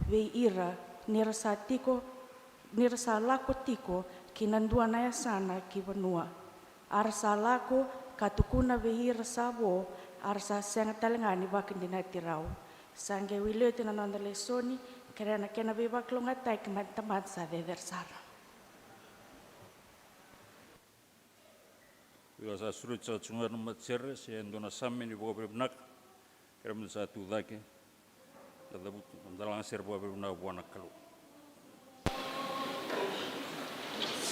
vei ira nira sa lako tiko kina ndua na sana ki vanua. Ara sa lako katukuna vei ira sabo ara sa senga talenga ni wakan dinati rau. Sangkai wilete na nonda lesoni kerana kena vei waklongatai keman-teman sa deder sara. Bila sa surut sa tsungar na matsere, si endo na samin ni buka beribnak, kaya mo sa tudake, dadabut, mandalang sir buka beribnak buwan na kalu.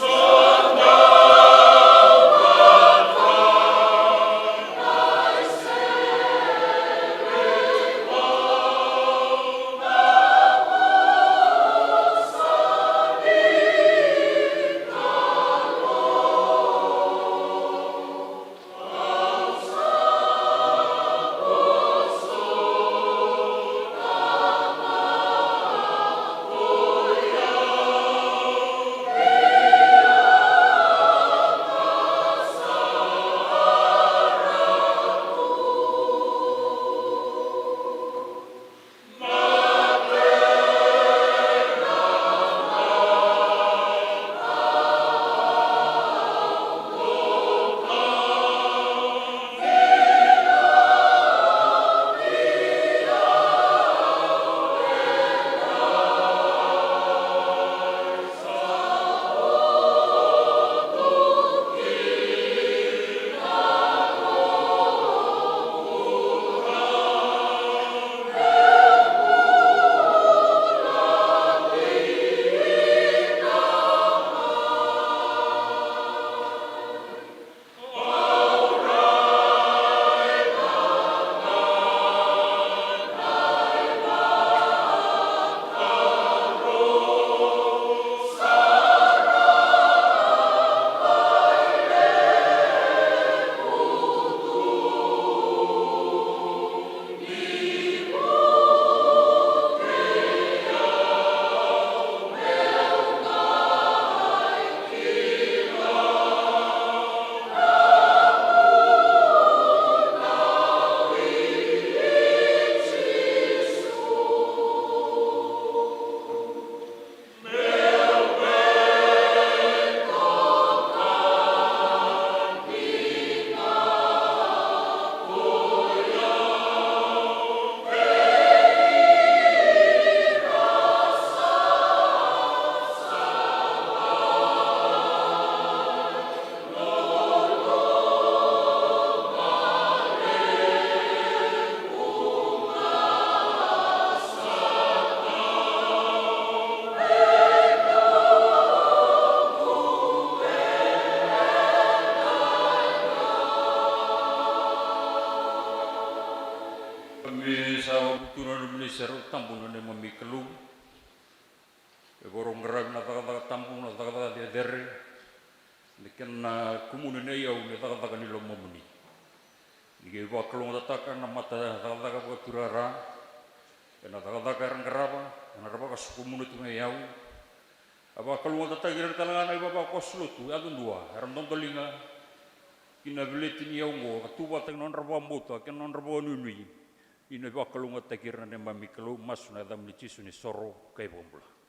Oh Me sa tuna ni seru tampuna ne mami kelu. E borong ngarab na taka tampuna taka de derre. Niken na kumune ne yau ne taka ni lo mamuni. Nige wa kelong taka na mata taka wa turara. Ena taka ngaraba, na raba ka sukumune tu me yau. Aba kelong taka giran kalangana iba ba koslutu adun dua. Ram tontolinga kina biletin yau ngo katuba teng non raba mota ken non raba nunui. Ina ba kelong taka giran ne mami kelu masuna dam ni cisu ni soro kai bombla.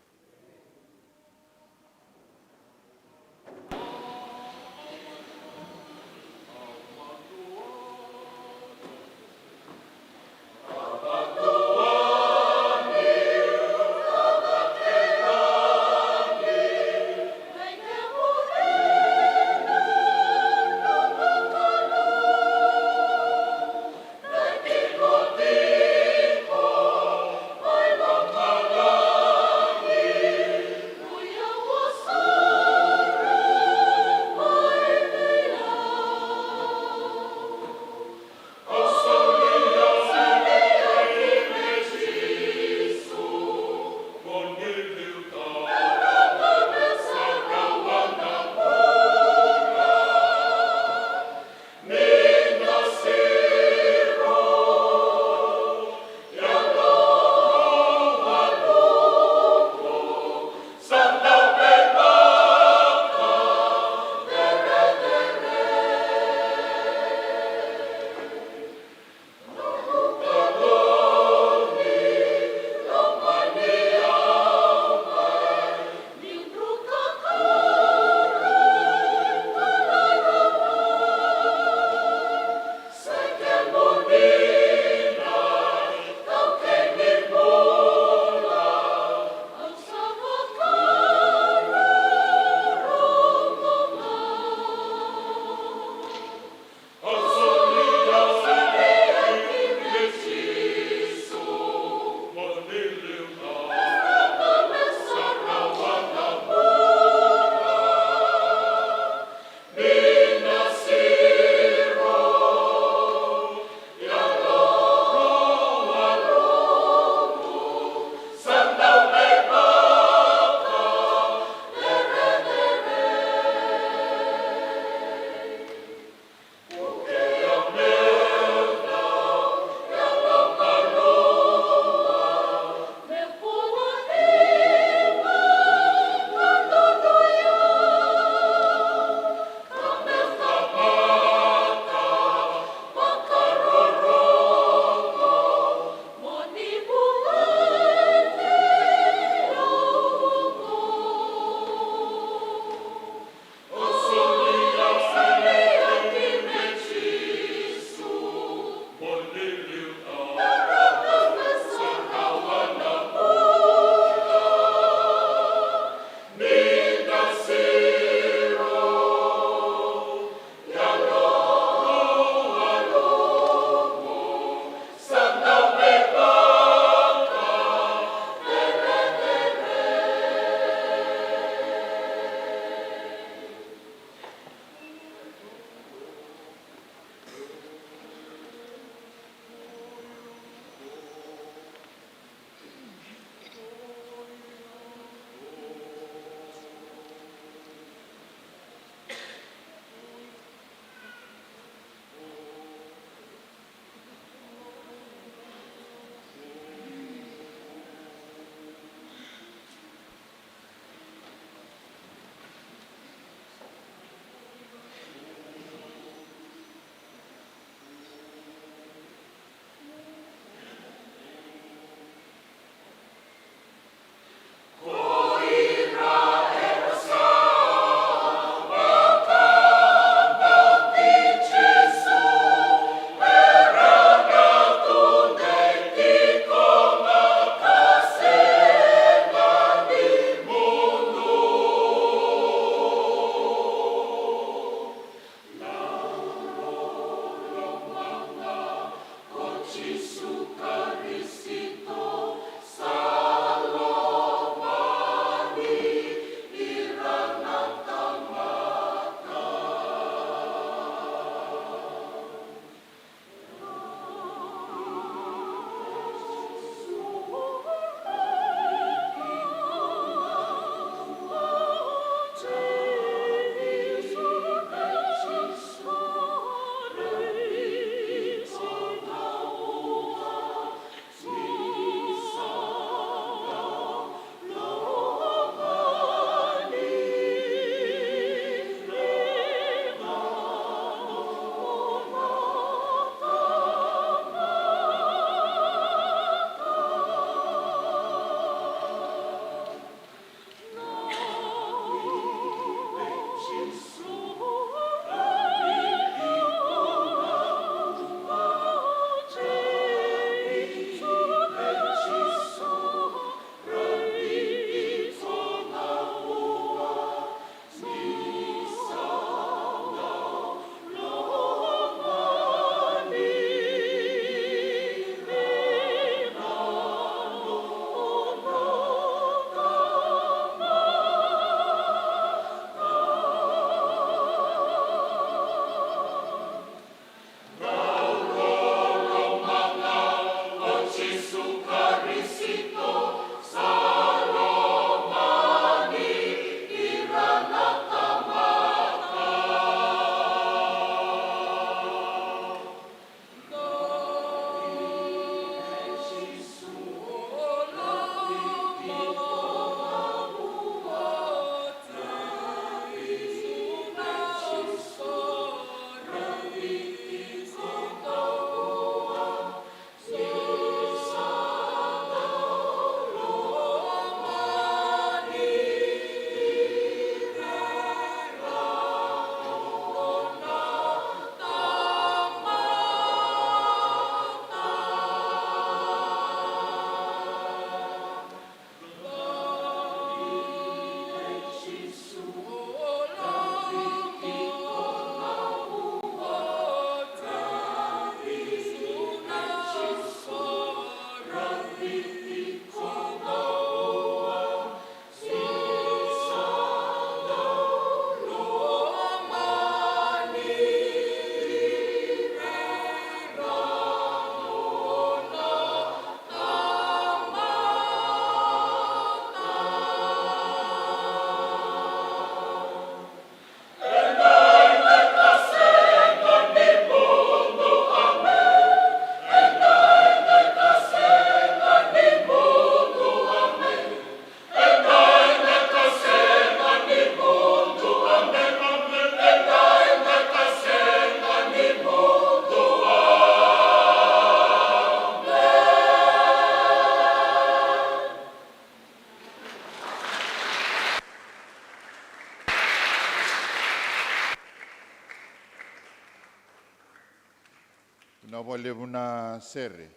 walevu na sere.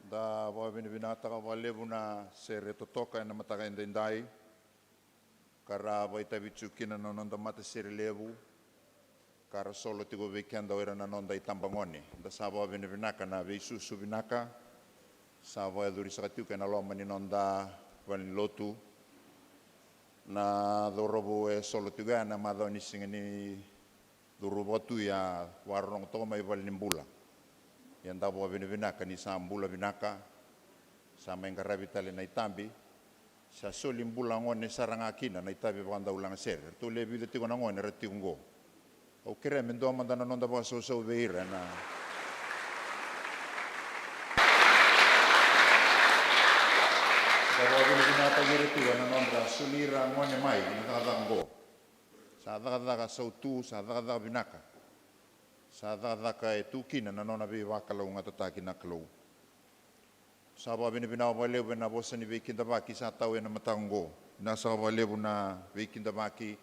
Da wawini binata ka walevu na sere totoka na mataka indai. Kara waita vichukina na nonda mata sere levu. Kara solo tigo weekend ora na nonda itambangoni. Da sabo wawini binaka na veisusu binaka. Sabo ya duri sakatiu kena loma ni nonda wani lotu. Na dorobu e solo tiga na madho ni singani durubotu ya warong to mai wal nimbula yang dabo vini vinaka ni sambula vinaka sama yang karabitale na itambi sa solimbula ngone saranga kina na itabi banda ulang ser to lebi de tigo na ngone reti ngo o kere mendo mandana nonda bo so veira na dabo vini vinaka yere tigo na nonda sulira ngone mai na tango sa daga sautu sa daga binaka sa daga e tukina na nona vi wakalo ngata taki na klo sa ba bini bina wale na bosa ni weekend baki sa tawe na matango na sa wale na weekend baki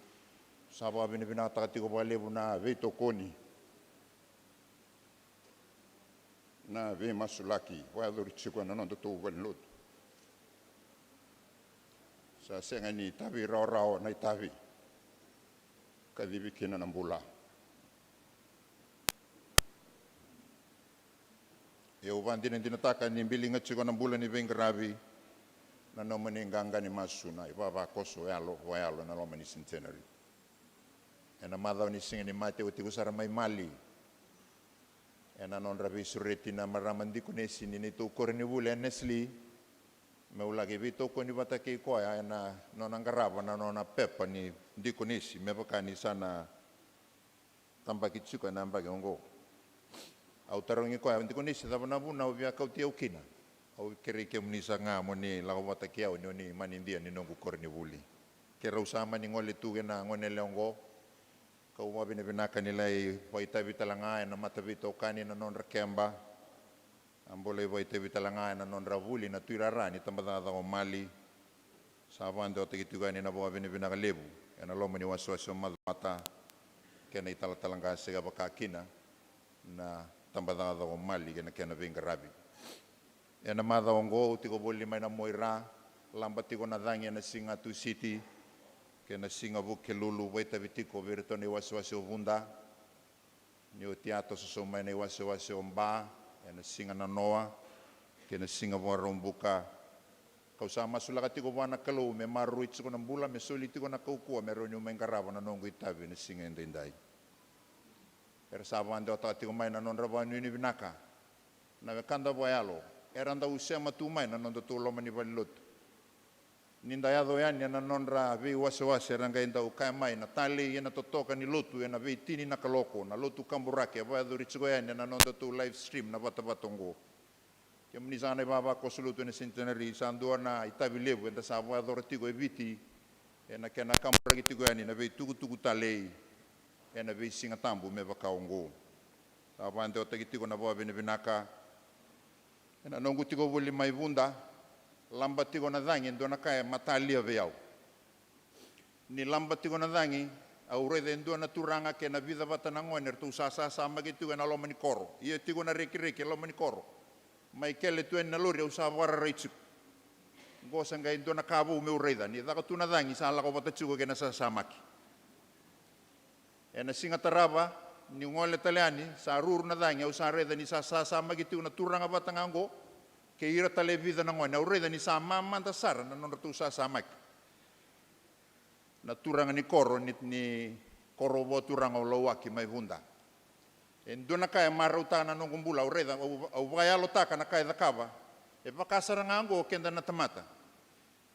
sa ba bini bina takati ko wale na veto koni na ve masulaki wa do chiko na nonda to walot sa sengani tabi rao na tabi kadibi kina nambula. E uvan dinataka ni bilinga chiko nambula ni vengaravi na nomani nganga ni masuna ibaba koso yalo na nomani Centenary. E na madhaw ni singa ni mate uti kusara may mali. E na non rabi sureti na maramandi kunesi ni nito ukore ni wule Nestle meulagi vito ko ni batake ko ya na nona ngarava na nona pepa ni ndiko nisi mebaka ni sana tambaki tsuka na mbage ngo au tarongi ko ya ndiko nisi da na buna u via kauti ukina au kere ke munisa nga mo ni la ko batake au ni manindia ni nongu korni vuli kera usama ni ngole tu na ngone leongo ka uma bine binaka ni lai waita vitalanga na mata vito kani na non rakemba ambole voi te vitalanga na non ravuli na tuirara ni tambada o mali savando te kitugani na boa vini vinaka lebu na loma ni waswaso mata kena itala talanga sega bakakina na tambada o mali kena vinga rabi na madha ongo tiko boli mai na moira lamba tiko na dangi na singa tu city kena singa buke lulu voi te vitiko virto ni waswaso vunda ni o tiato so mai ni waswaso mba na singa na noa kena singa warong buka kau sama sulaka tiko wana kalau me maru itsuko na bula me soli tiko na kaukua me ronyo mengarava na nongo itabi na singa ndendai era saba ande ota tiko mai na non ravanu ni binaka na kanda boyalo era nda usema tu mai na non to loma ni valot ninda yado yani na non ra vi wase ranga inda ukai mai na tali na totoka ni lotu na vi tini na kaloko na lotu kamburake va do ritsugo yani na non to live stream na batabatongo kemni sana baba ko sulutu ni Centenary sandua na itabi lebu enda sa va do ritigo eviti na kena kamburake tigo yani na vi tugu talei na vi singa tambu me vakaongo sa bande o tagitigo na boa binaka na nongu tigo voli mai bunda lamba tigo na dangi ndona kaya matalia veau ni lamba tigo na dangi au rede ndona turanga ke na vida batana ngone tu sasa sama gitu na loma ni koro ia tigo na reki loma ni koro mai kele tu na lori usa wara reichu go sanga ndona kabu me ureda ni daga tu na dangi sala ko batachugo ke na samaki ena singa taraba ni ngole taliani sa rur na dangi usa reda ni sasa sama gitu na turanga batanga ngo ke ira tale vida na ngone ureda ni sama manta sara na non tu sa samak na turanga ni koro ni koro bo turanga lowaki mai bunda endona kaya maruta na nong bula ureda au vaya lotaka na kaya dakava e vakasara ngango kenda na tamata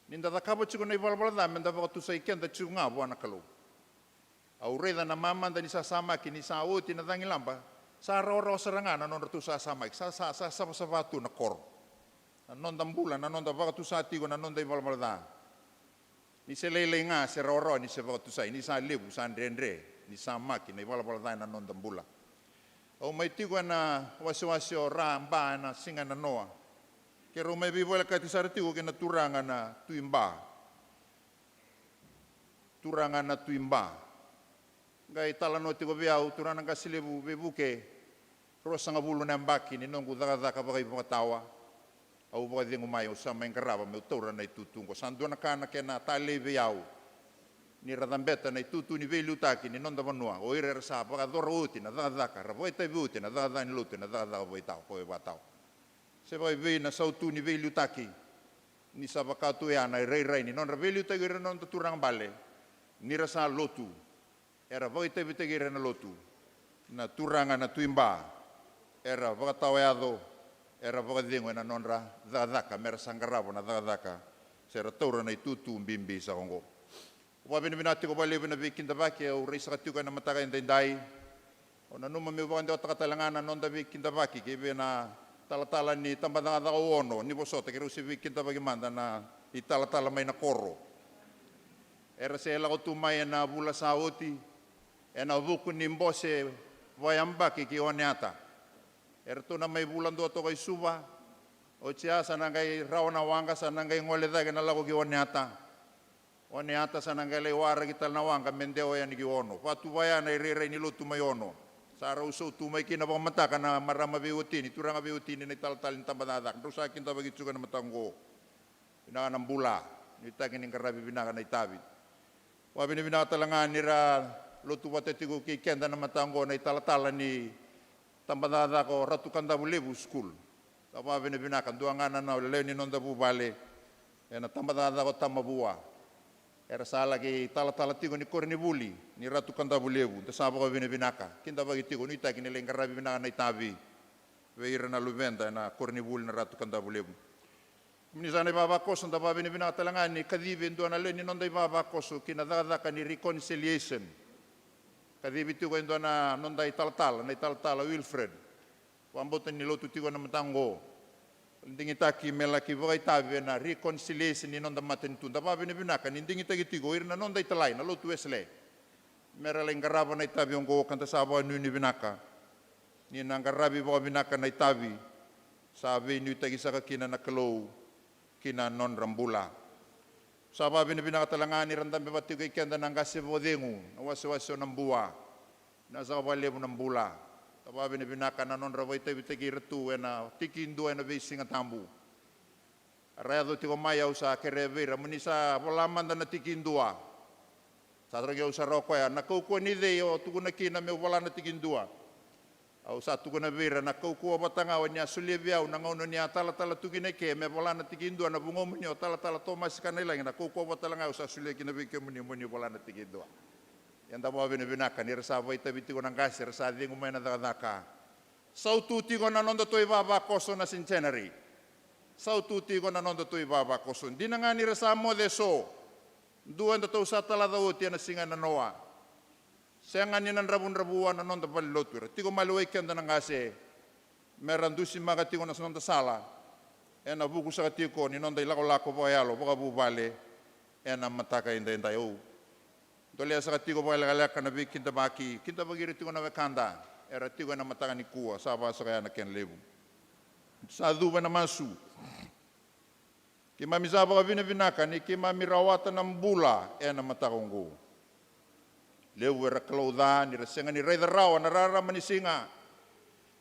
ninda dakava chugo nei balbala da menda va tu sai kenda chugo nga bona kalu au reda na mama da ni sa samaki ni sa oti na dangi lamba sa ro saranga na non tu sa samak sa vatu na koro non dambula na non da vakatu satigo na non da ivalmalda ni se lele nga se roro ni se vakatu sai ni sa lebu sa ndendre ni sa maki na ivalmalda na non dambula o mai tigo na wasio ramba na singa na noa ke ro mai bivola ka ti sartigo ke na turanga na tuimba gai tala no tigo biau turanga ga silebu bebuke Krosanga bulu na mbaki ni nongu daga bagai patawa. Au bagai dengu mai o sama engarava me utaura nei tutungo. Sanduana kana kena taleve yau. Ni radambeta nei tutu ni veli utaki ni nonda vanua. O ire rasa baga dora utina daga ravoi tai utina daga ni lutina daga voi tau koe batau. Se vai vei na sautu ni veli utaki. Ni sabakatu ya na rei ni non veli utaki ire non turang bale. Ni rasa lotu. Era voi tai ire na lotu. Na turanga na tuimba. Era vakatau eado, era vakadengo na nonra daga mera sangaravo na daga. Sera taura nei tutu mbimbi sa kongo. Wabini binati ko bale bina vikinda baki o reisa katiuka na mataka indai. O na numa me wande o takatalangana nonda vikinda baki ke bina talatala ni tambadanga ono ni bosote ke rusi vikinda baki manda na I talatala mai na koro. Era se la tu mai na bula saoti e na vuku ni mbose vayamba ki oneata. Era tu na mai bulan do to kai suba o tia sanangai raona wanga sanangai ngole daga na lago ki oneata. Oneata sanangai le wara ki tal na wanga mendeo ya ni ki ono. Patu vaya na ire ni lotu mai ono. Sara uso tu mai kina ba mataka na marama beutini turanga beutini ni tal-tal tambadada. Rusa kinta bagi tsuga na matango. Ina ng bula ni tagin ng karabi binaka na itabi. Wa binibinaka talangan nira lotu watetigo ki kenda na matango na italatalan ni tambadada ko ratu kanda bulebu school. Tapa binibinaka duangan na lele ni nonda bubale. Na tambadada ko tamabua. Era sala ki talatala tigo ni korni buli ni ratu kanda bulebu. Tasaba ko binibinaka. Kinta bagi tigo ni tagin nila ng karabi binaka na itabi. Veira na luvenda na korni buli na ratu kanda bulebu. Minisane baba koso nda baba ni binatalangan ni kadibi ndo na leni nonda baba koso kinadadaka ni reconciliation. Kadibi tigo ndo na nonda italtala Wilfred. Pambotan ni lotu tigo na matango. Ndingitaki melaki vogai tabi na reconciliation ni nonda maten tunda baba ni binaka ni ndingitaki tigo irna nonda italai na lotu esle. Merala ingaraba na itabi ongo kanta sabo ni binaka. Ni nangarabi baba binaka na itabi. Sabi ni tagi sa kina na kalou. Kina non rambula. Saba binibinakatalangan ni randam bebati kay kenda nang kasi bodengu na waso ng buwa na sa kabalebu ng bula. Saba binibinaka na non raway tayo bitagi retu na tikindu na basing at tambu. Arayado tiko mayaw sa kerevera munisa walaman na tikindua. Sa tragyaw sa rokoya nakukuha ni Deo tukuna kina me wala na tikindua. Au satu kuna vera na kau batanga wanya suliviau na ngono ni tala tukine ke me bola na tikindu na bungo munyo tala Thomas kanela na kau batanga usa sulia kina bike munyo bola na tikindu. Yanda mo binaka ni rasa vai tabiti ko nang kasi rasa dingo may na daka. Saututi ko na nondo toy baba koso na Centenary. Saututi ko na nondo toy baba koso. Di na nga ni rasa mo deso. Duan to sa talada uti na singa na noa. Sengan ni nan rabun-rabuan na nonda balilotur. Tigo maluay kenda nang kasi merandusi mga tigo na sa nonda sala. E na buku sa katiko ni nonda ilako-lako po ayalo. Baka bubale. E na mataka inda o. Dolia sa katiko po ayalaka na big kinta baki. Kinta bagiri tigo na wekanda. Era tigo na mataka ni kuwa. Saba sa kaya na kenlebu. Sa duba na masu. Kima misaba ka binabinaka ni kima mirawatan ng bula. E na matakong ko. Leu era klauda ni rasenga ni rei rawa na rara manisinga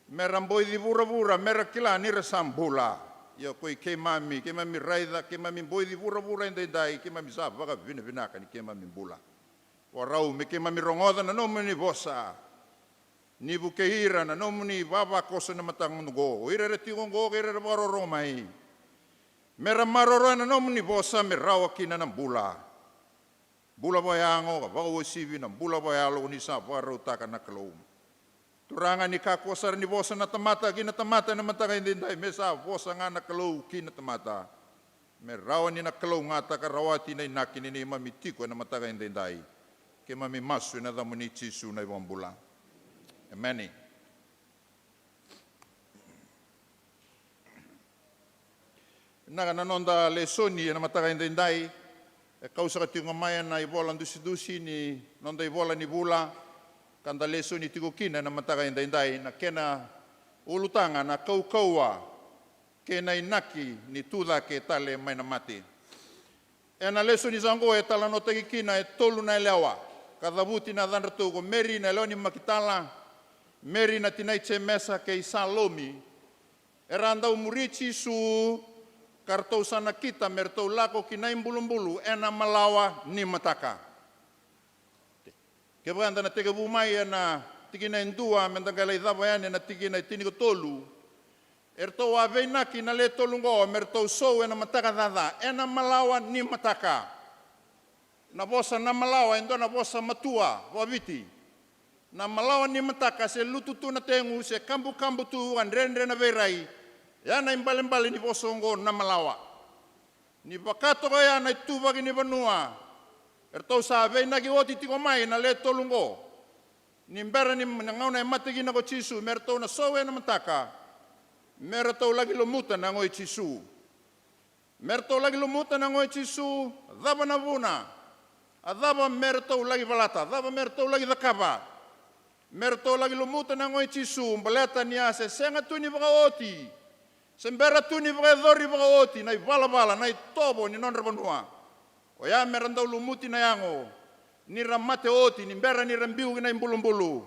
meramboi di bura mera kila ni rasambula yo koi ke mami raida ke mami boi di bura indai ke mami sab baka binaka ni ke mami bula warau me ke mami rongoda na no ni bosa ni bukeira na no ni baba kosa na matang ngo ire reti ngo ire baroro mai mera maroro na no ni bosa merawa kina na bula Bula bayango, bawa sibi na bula bayalo ni sa paro taka na kalom. Turangan ni kakwasar ni bosa na tamata, kinatamata na mataka hindi dahil mesa bosa nga na kalaw kinatamata. Merawan ni na kalaw nga takarawati na inakin ni mamitiko na mataka hindi dahil. Kaya mamimaso na damo ni Chisu na ibang bula. Amen. Nakananonda lesoni na mataka hindi dahil. Kau sa katiyo nga mayan na ibola dusi-dusi ni nonda ibola ni bula kanda leso ni tigo kina na mataka inday na kena ulutanga na kau-kaua kena inaki ni tuda ke tale may na mati. E na leso ni zango e tala no tagi kina e tolu na elewa kadabuti na dhanratu ko meri na leo ni makitala Meri na tinai che mesa kei Salomi, erandau murici su kartou sana kita mertou lako kinai bulu-bulu ena malawa ni mataka. Kebanda na tega bumai ena tikina indua mentangalai davayan ena tikina tiniko tolu. Ertou aveinaki na le tolungo mertou sou ena mataka dada ena malawa ni mataka. Na bosa na malawa endo na bosa matua wabiti. Na malawa ni mataka se lututu na tengu se kambu-kambu tu an rendre na verai. Ya na imbale-mbale ni bosongo na malawa. Ni bakato ya na itubagi ni banua. Ertou sabe na ki oti tiko mai na le tolungo. Ni mbera ni ngau na mategi na ko chisu mertou na sowe na mataka. Mertou lagi lomuta na ngoi chisu. Mertou lagi lomuta na ngoi chisu daba na vuna. Adaba mertou lagi balata, adaba mertou lagi dakaba. Mertou lagi lomuta na ngoi chisu mbaleta ni ase senga tuni baka oti. Sembera tuni baka dori baka oti na bala-bala na tobo ni non banua. O ya merandau lumuti na yango, ni ramate oti, ni mbera ni rambiu na imbulu-mbulu.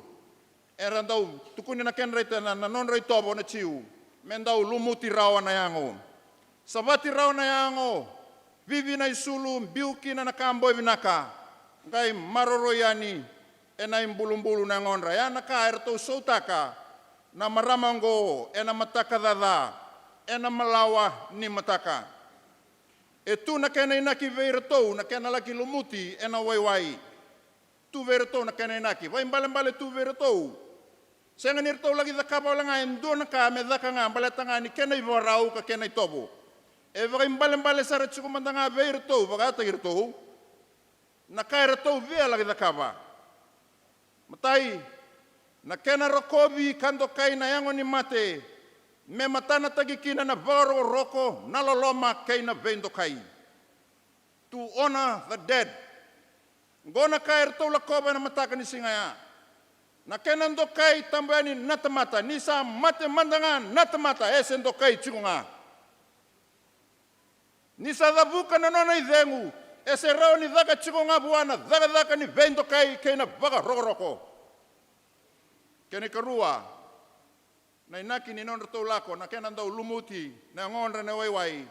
Erandau tukuni na kenraita na non rai tobo na chiu. Mendau lumuti rawa na yango. Sabati rawa na yango, vivi na isulu, biuki na nakambo vinaka. Ngai maroro yani, ena imbulu-mbulu na ngonra. Ya naka erto sautaka, na maramango, ena mataka dada, ena malawa ni mataka. E tu na kena inaki veiratou, na kena laki lumuti, ena waiwai. Tu veiratou na kena inaki. Vai mbale-mbale tu veiratou. Senga nirtou lagi dakapa langa endo na ka me daka nga mbaleta nga ni kena iwarau ka kena itobo. E vai mbale-mbale sara tsuko mandanga veiratou, vagata girtou. Na ka iratou vea lagi dakapa. Matai, na kena rokobi kando kai na yango ni mate. Me matana tagi kina na varo roko na loloma kei na vendo kai. To honor the dead. Ngona kai ertou la koba na mataka ni singaya. Na kenando kai tambayani natamata. Nisa mate mandanga natamata esendo kai chikunga. Nisa dabuka na nona idengu. Ese rao ni daga chikunga buana. Daga ni vendo kai kei na vaga roko. Kene karua. Na inaki ni non rto lako na kena ndau lumuti na ngonra na waiwai.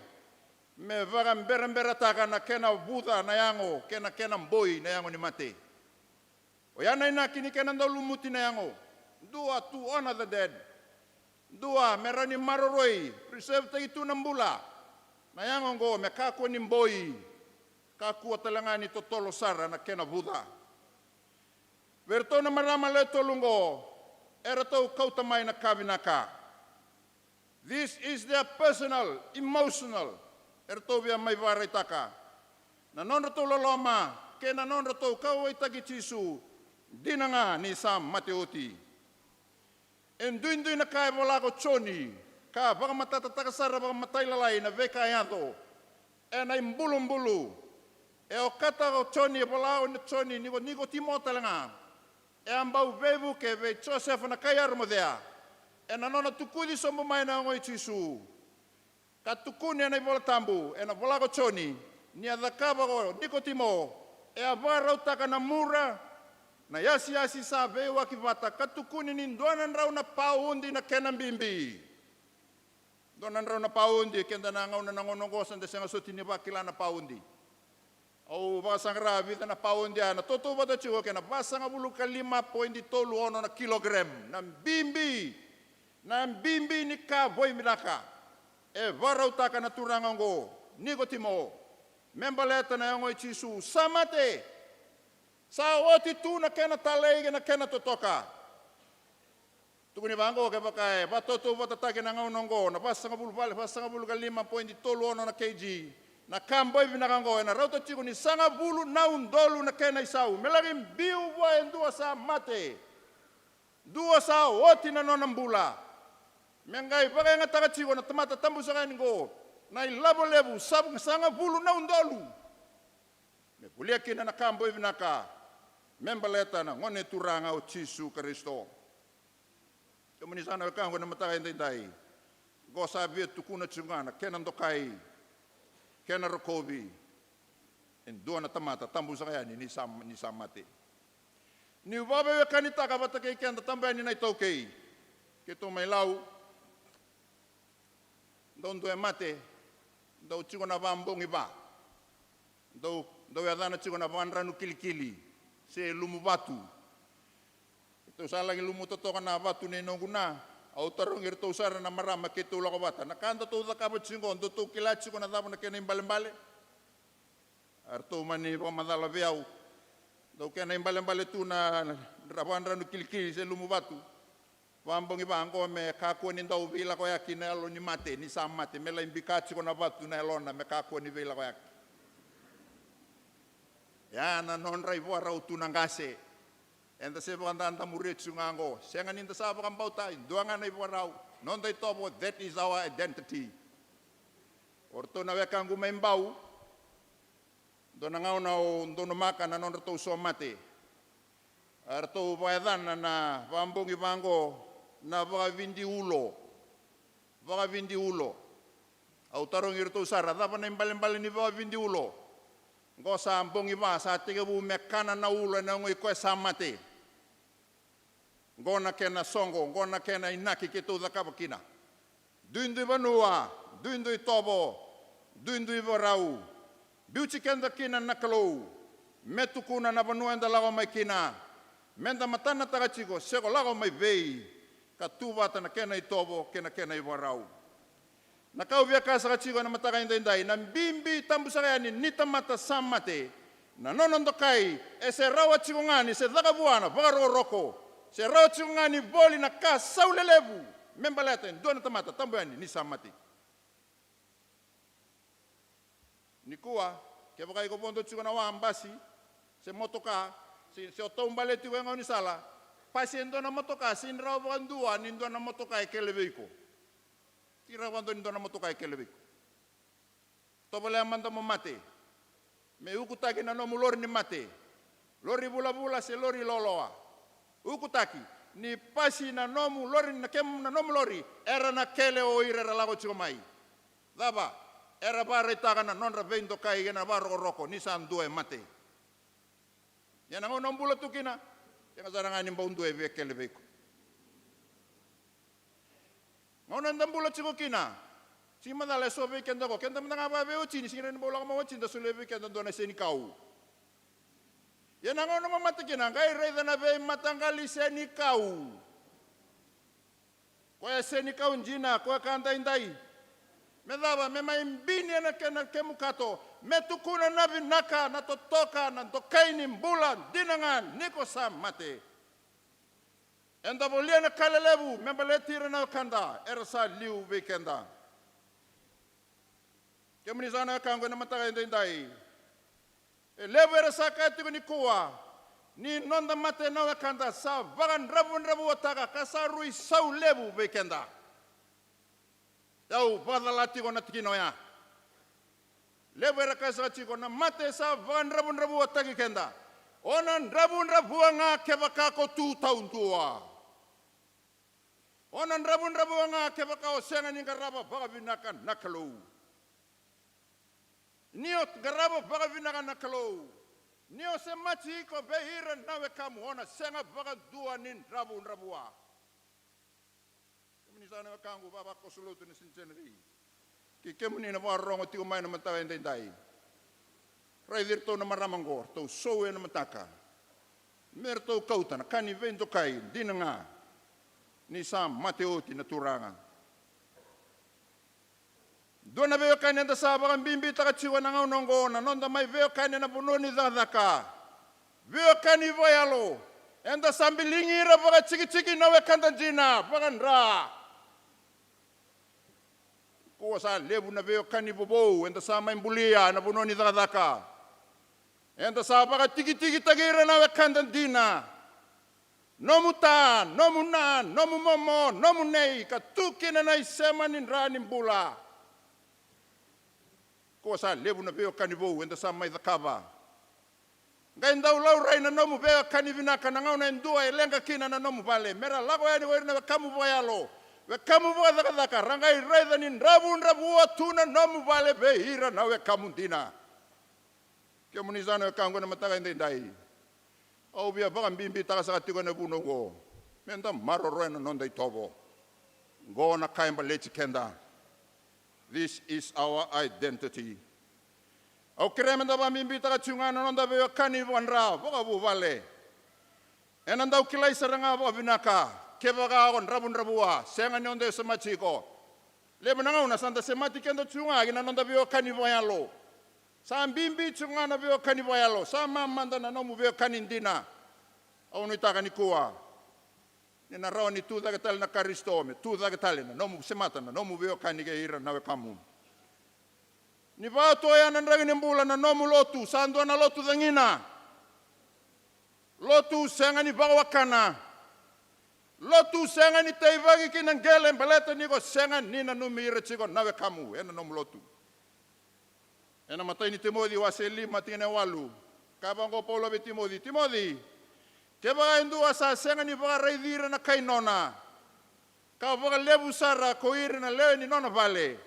Me vaga mbera taka na kena buda na yango, kena mboi na yango ni mate. O ya na inaki ni kena ndau lumuti na yango. Dua to honor the dead. Dua merani maroroi, preserve ta itu nambula. Na yango ngo me kako ni mboi. Kaku atalangani totolo sara na kena buda. Verto na marama le tolungo. Eratou kautamai na kavinaka. This is their personal, emotional. Eratou via mai varaitaka. Na non ratou loloma, ke na non ratou kauaitaki chisu, dinanga ni sam mateoti. Enduindui na kai volako choni, ka baka matatataka sara baka matailalai na veka yado. E na imbulu-mbulu. E o kata o choni, e volao na choni, niko timota langa. E ambau vevu ke ve Joseph na kai armodea. E na nona tukudi sombo mai na ngoi chisu. Ka tukuni na ibola tambu, e na volago choni, ni adakaba go nikotimo, e avara utaka na mura, na yasi sa vewa kivata, ka tukuni ni ndoanan rau na paundi na kena mbimbi. Ndoanan rau na paundi, kenda na ngau na nangonongosan de senga sotini bakila na paundi. O basang rabi na paundi ana toto bata chigo kena basang abulu kalima poindi tolu ono na kilogram na mbimbi ni ka boy milaka e varau taka na turangango nikotimo membaleta na yango chisu samate sa oti tu na kena talege na kena totoka tukuni bango ke bakae batoto bata take na ngonongo na basang abulu kalima poindi tolu ono na kg na kamboi vinakango na rauta chiku ni sanga bulu na undolu na kena isau. Melagim biu wa endua sa mate. Dua sa oti na nonambula. Mengai bagai ngataka chiku na tamata tambu sa kaningo. Na ilabo lebu sanga bulu na undolu. Me kulia kina na kamboi vinaka. Membaleta na ngone turanga o Chisu Kristo. Kemuni sana kango na mataka indai. Go sabi tukuna chungana kena ndokai. Kena rokobi. En doa na tamata tambu sa kaya ni samate. Ni wabe we kanita ka bata kei kenda tambay ni nai tau kei. Ke tō mai lau. Ndau ndu e mate. Ndau tiko na wambongi ba. Ndau e adana tiko na wanranu kilikili. Se lumu batu. Tau salangi lumu totoka na batu ni nonguna. Au tarongir tau sara na marama ke tau lako bata. Nakanda tau takapa tsingo. Ndau tau kilachi ko na dapa na kena imbale-mbale. Ar tau mani wamadala veau. Ndau kena imbale-mbale tu na wanranu kilikili se lumu batu. Wambongi bango me kakua ni ndau vila ko yaki na alo ni mate ni sa mate me la imbikachi ko na batu na elona me kakua ni vila ko yaki. Ya na non rai voa rau tu nangase. Enda se vanda anda muretsu ngango. Senga ninda sa bakam bautai duanga na voa rau. Non dai tobo that is our identity. Orto na weka ngu membau. Do na ngau na do no maka na non rau so mate. Arto vaedana na wambongi bango na vindi ulo. Au tarong irto sara dapa na imbale-mbale ni vindi ulo. Ngo sa ambongi ba sa tege bu mekana na ulo na ngoi koe sa mate. Ngo na kena songo, ngo na kena inaki ke tau dakapa kina. Duindui vanua, duindui tobo, duindui varau. Biuchi kenda kina nakalou. Metukuna na vanua enda lawa mai kina. Menda matana tagachiko, seko lago mai vei. Ka tuvata na kena i tobo, kena i varau. Na kau via kasa kachiko na mataka indai, na bimbi tambusakayani nita mata samate. Na nonondo kai, e se rawa chiko ngani, se dhakabuana, vakaroroko. Se rawa chiko ngani boli na ka saulelevu. Membalete, duana tamata, tambuyani, ni samate. Nikua, ke vakai ko pondo chiko na wambasi, se motoka, se otau mbaleti wenga ni sala. Pasi endo na motoka, sin rawa vakandua, nindo na motoka e keleveiko. Tira wando nindo na motoka e keleveiko. Topole amanda mo mate. Me ukutaki na nomu lori ni mate. Lori bula-bula se lori loloa. Ukutaki. Ni pasi na nomu lori na kemu na nomu lori. Era na kele o irera lago chikomai. Daba. Era bara itaka na nonra vendo kai gena baro roko. Nisan due mate. Yana ngo nombula tukina. Yang sarangani mbundu e vekele veko. Ngona ndambula chiko kina. Si madala so vekenda ko kenda mnanga ba veo chini singire ni bola mo chinda sule vekenda dona seni kau. Yana ngona mamata kina ngai reda na ve matangali seni kau. Kwa seni kau njina kwa kanda indai. Medava mema imbini na kena kemukato. Metukuna na vinaka na totoka na tokaini mbula dinangan niko sa mate. Enda bolia na kalelebu membaletira na kanda erasa liu vekenda. Kemunizana kango na mataka indai. Lebu erasa kaitiko ni kuwa. Ni nonda mate na kanda sa vagan rabu wataka kasarui sau lebu vekenda. Yau badalati ko na tikino ya. Lebu era kasa chiko na mate sa vagan rabu wataki kenda. Onan rabu nga kebaka ko 2 tua. Onan rabu nga kebaka o senga ni garaba baga vinaka nakalo. Niot garaba baga vinaka nakalo. Nio se machi ko behira nawe kamu ona senga baga dua nin rabu. Nisana kangu baba ko sulutu ni Centenary. Ki kemuni na warongo tiko mai na mataka indai. Raidir to na maramangor, to soe na mataka. Mer to kauta na kani vento kai dinanga. Ni sam mateoti na turanga. Dona veo kani anda saba kan bimbi taka chiwa na ngaunongo na nonda mai veo kani na bunoni dadaka. Veo kani voyalo. Enda sambilingira baka chiki na wekanda jina baka nra. Kuwa sa lebu na veo kani bobo, enda sa maimbulia na bunoni dadaka. Enda sa baka tiki tagira na wekanda dina. Nomu ta, nomu na, nomu momo, nomu nei, katuki na naisema ninra nimbula. Kuwa sa lebu na veo kani bobo, enda sa maidakaba. Gainda ulau rai na nomu veo kani vinaka na ngauna indua elenga kina na nomu vale. Mera lago yani werina wekamu voyalo. Wekamu voya dhaka rangai raida nin rabu watuna nomu vale behira na wekamu dina. Kemunizana wekangu na mataka indai. Au bia baka mbimbi taka sa tiko na buno go. Menda maroro na nonda itobo. Go na kaimba lechi kenda. This is our identity. Au kremenda ba mbimbi taka chungana nonda beo kani wanra baka bu vale. Enanda ukilai saranga baka binaka. Kebaga on rabun rabua senga nonda semachiko. Lebenanga una santa semati kendo chunga gina nonda beo kani wayalo. Sa mbimbi chungana beo kani wayalo. Sa mamanda na nomu beo kani ndina. Au nuitaka ni kuwa. Nina rawa ni tuda katali na karisto me. Tuda katali na nomu semata na nomu beo kani ke ira nawe kamu. Ni vato ya nandragi nimbula na nomu lotu. Sando na lotu dangina. Lotu senga ni bawakana. Lotu senga ni taivagi kinangele mbaleta niko senga nina numi ira chiko nawe kamu. Ena nomu lotu. Ena matai ni Timothy waseli matine walu. Kabango Paulo be Timothy. Timothy. Keba indu asa senga ni baka raidira na kainona. Ka baka lebu sara koiri na leo ni nona vale.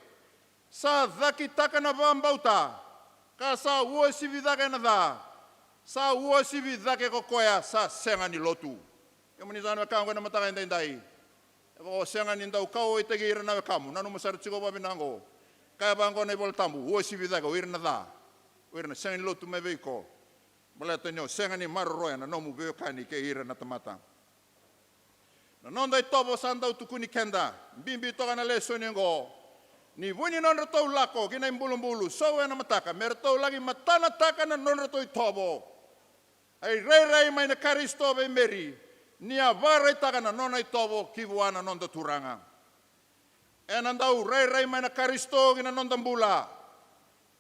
Sa dhaki taka na bambauta. Ka sa uo sivi dhake na dha. Sa uo sivi dhake kokoya sa senga ni lotu. Yamunizano wakango na mataka indai. Eko senga ni ndau kao itegira na wakamu. Nanu masara chiko babinango. Kaya bango na ibol tambu. Uo sivi dhake uiri na dha. Uiri na senga ni lotu meveiko. Maleta nyo senga ni maroroya na nomu beo kani ke ira na tamata. Na nonda itobo sanda utukuni kenda. Mbimbi toka na leso ningo. Ni wini nonda tau lako gina imbulumbulu. Sowe na mataka. Mera tau lagi matana taka na nonda tau itobo. Ai rei mai na karisto be meri. Ni avare taka na nona itobo kivuana nonda turanga. Enandau rei mai na karisto gina nonda mbula.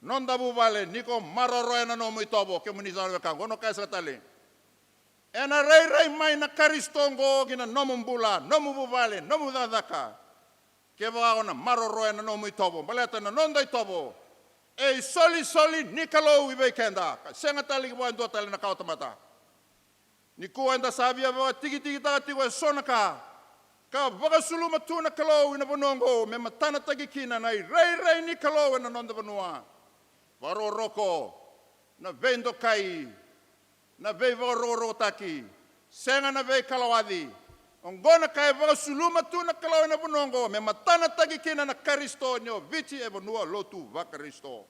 Nonda buvale niko maroro na nomu itobo ke munizaro kango no kaisa tali. Ena rei mai na karistongo gina nomu mbula, nomu buvale, nomu dadaka. Ke va na maroro na nomu itobo, baleta na nonda itobo. E soli nikalo ibe kenda. Senga tali ki boan do tali na kauta mata. Niku enda sabia ba tigi ta tigo sonaka. Ka baga sulu matuna kalo ina bonongo me matana tagi kina nai rei nikalo na nonda banua. Waroroko, na vendo kai, na vei waroro taki, senga na vei kalawadi. Ongona kai vara suluma tu na kalawa na bunongo, me matana tagi kina na karisto nyo, vici e bonua lotu vakaristo.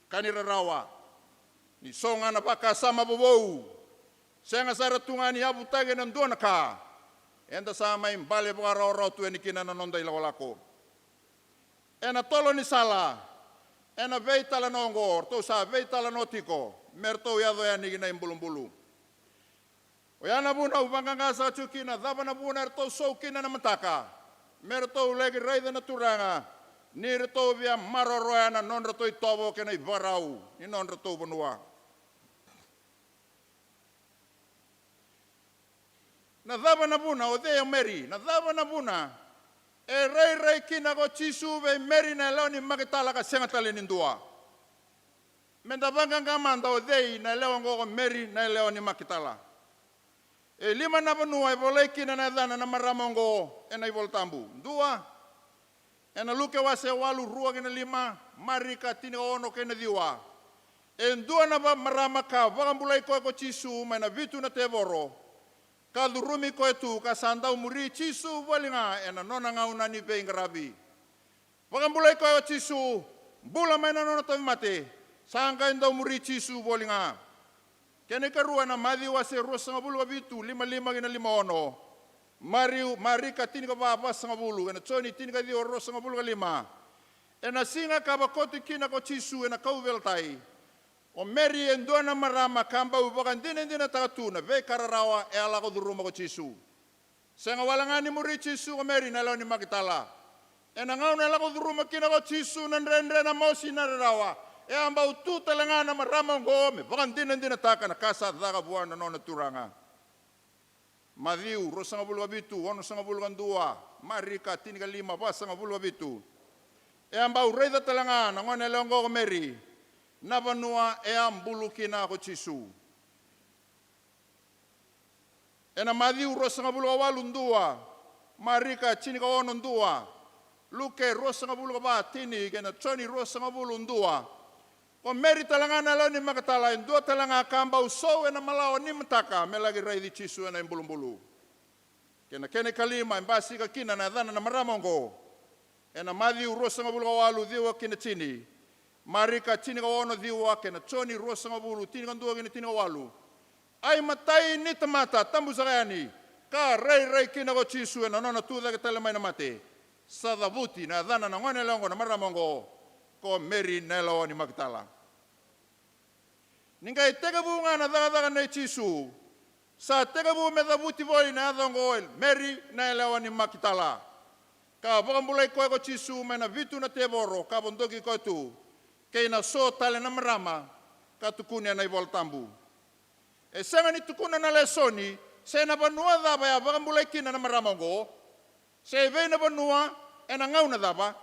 Kanira rawa, ni songa na baka sama bobou, senga saratunga ni abu tagi na ndona ka, enda sama imbale baka roro tu eni kina na nonda ilawalako. Ena tolo ni sala, ena vei tala nongor, to sa vei tala notiko, merto ya doya ni gina imbulumbulu. Oyana buna ubanganga sa chukina, daba na buna erto soukina na mataka, merto legi raida na turanga, ni reto via maroroya na non reto itobo kena ivarau, ni non reto banua. Na daba na buna, odeya meri, na daba na buna, e rei kina ko chisu ve meri na leo ni makitala ka senga tali nindua. Menda banganga manda o dei na leo ngo meri na leo ni makitala. E lima na banua e volei kina na dana na maramongo e na ivoltambu. Dua, e na luke wase walu rua kina lima, marika tini ono kena diwa. E dua na ba maramaka, wakambulai ko chisu ma na vitu na tevoro. Kadurumi ko itu kasandau muri chisu walinga ena nona ngauna ni be ngarabi. Wakambulai ko chisu bula mai nona to mate sanga indau muri chisu walinga. Kene karua na madi wase rosa ngabulu wabitu lima gina lima ono. Mari katini ka baba sangabulu ena choni tini ka dio rosa ngabulu ka lima. Ena singa ka bakoti kina ko chisu ena kauveltai. O meri endona marama kamba ubakan dina takatuna ve kararawa e ala ko duruma ko chisu. Senga walangani muri chisu ko meri na ni makitala. E na ngau na ala ko duruma kina ko chisu na rendre na mosi na rawa. E amba utu talangana marama ngome bakan dina taka na kasa daga buana nona turanga. Madiu rosanga bulu wabitu ono sanga bulu kandua marika tini ka lima basanga bulu wabitu. E amba ureda talangana ngone longo ko meri. Nabanua e ambulu kina ko chisu. Ena madiu rosanga bulu awalundua. Marika chini ka onondua. Luke rosanga bulu ba tini kena choni rosanga bulu ndua. Ko Mary talangana lo ni makatala in dua talanga kamba uso na malao ni mataka me lagi rai di chisu na imbulu-bulu. Kena kene kalima imbasi ka kina na dana na maramongo. Ena madhi urosa ngabulu kawalu diwa kina tini. Marika tini kawono diwa kena choni urosa ngabulu tini kandua kina tini kawalu. Ai matai ni tamata tambu sagayani. Ka rai kina ko chisu na nona tuda ke talamay na mate. Sadabuti na dana na ngone longo na maramongo. Ko Mary na lawa ni Magdala. Ningai tegabu nga na daga na chisu. Sa tegabu medabuti voi na adongo Mary na lawa ni Magdala. Ka bakambulay ko chisu may na vitu na teboro ka bondogi ko tu. Kay na so tale na marama ka tukunya na ivoltambu. E sanga ni tukuna na lesoni se na banua daba ya bakambulay kina na maramongo. Se ve na banua e na ngau na daba.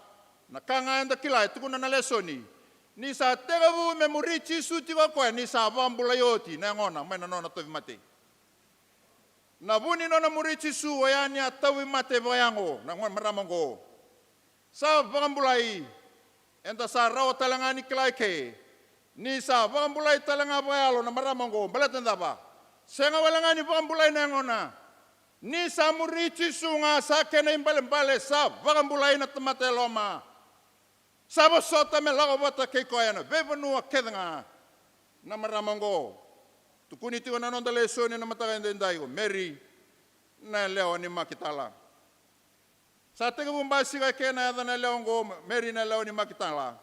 Na kanga enda kilai tukuna na lesoni. Ni sa tegabu me murichi suti ko ni sa bambula yoti na ngona mai na nona tovi mate. Na buni nona murichi su wayani atawi mate bayango na ngona maramongo. Sa bambulai enda sa rawa talangani kilai ke. Ni sa bambulai talanga bayalo na maramongo balatenda ba. Senga walangani bambulai na ngona. Ni sa murichi su nga sa kena imbale sa bambulai na temate loma. Sabo sota me lago bata ke koyana beba nuwa kedanga na maramongo tukuni tiwa na nonda lesoni na mataka ndendaigo Mary na leo ni makitala sa tega bumbasi ka kena na leongo Mary na leo ni makitala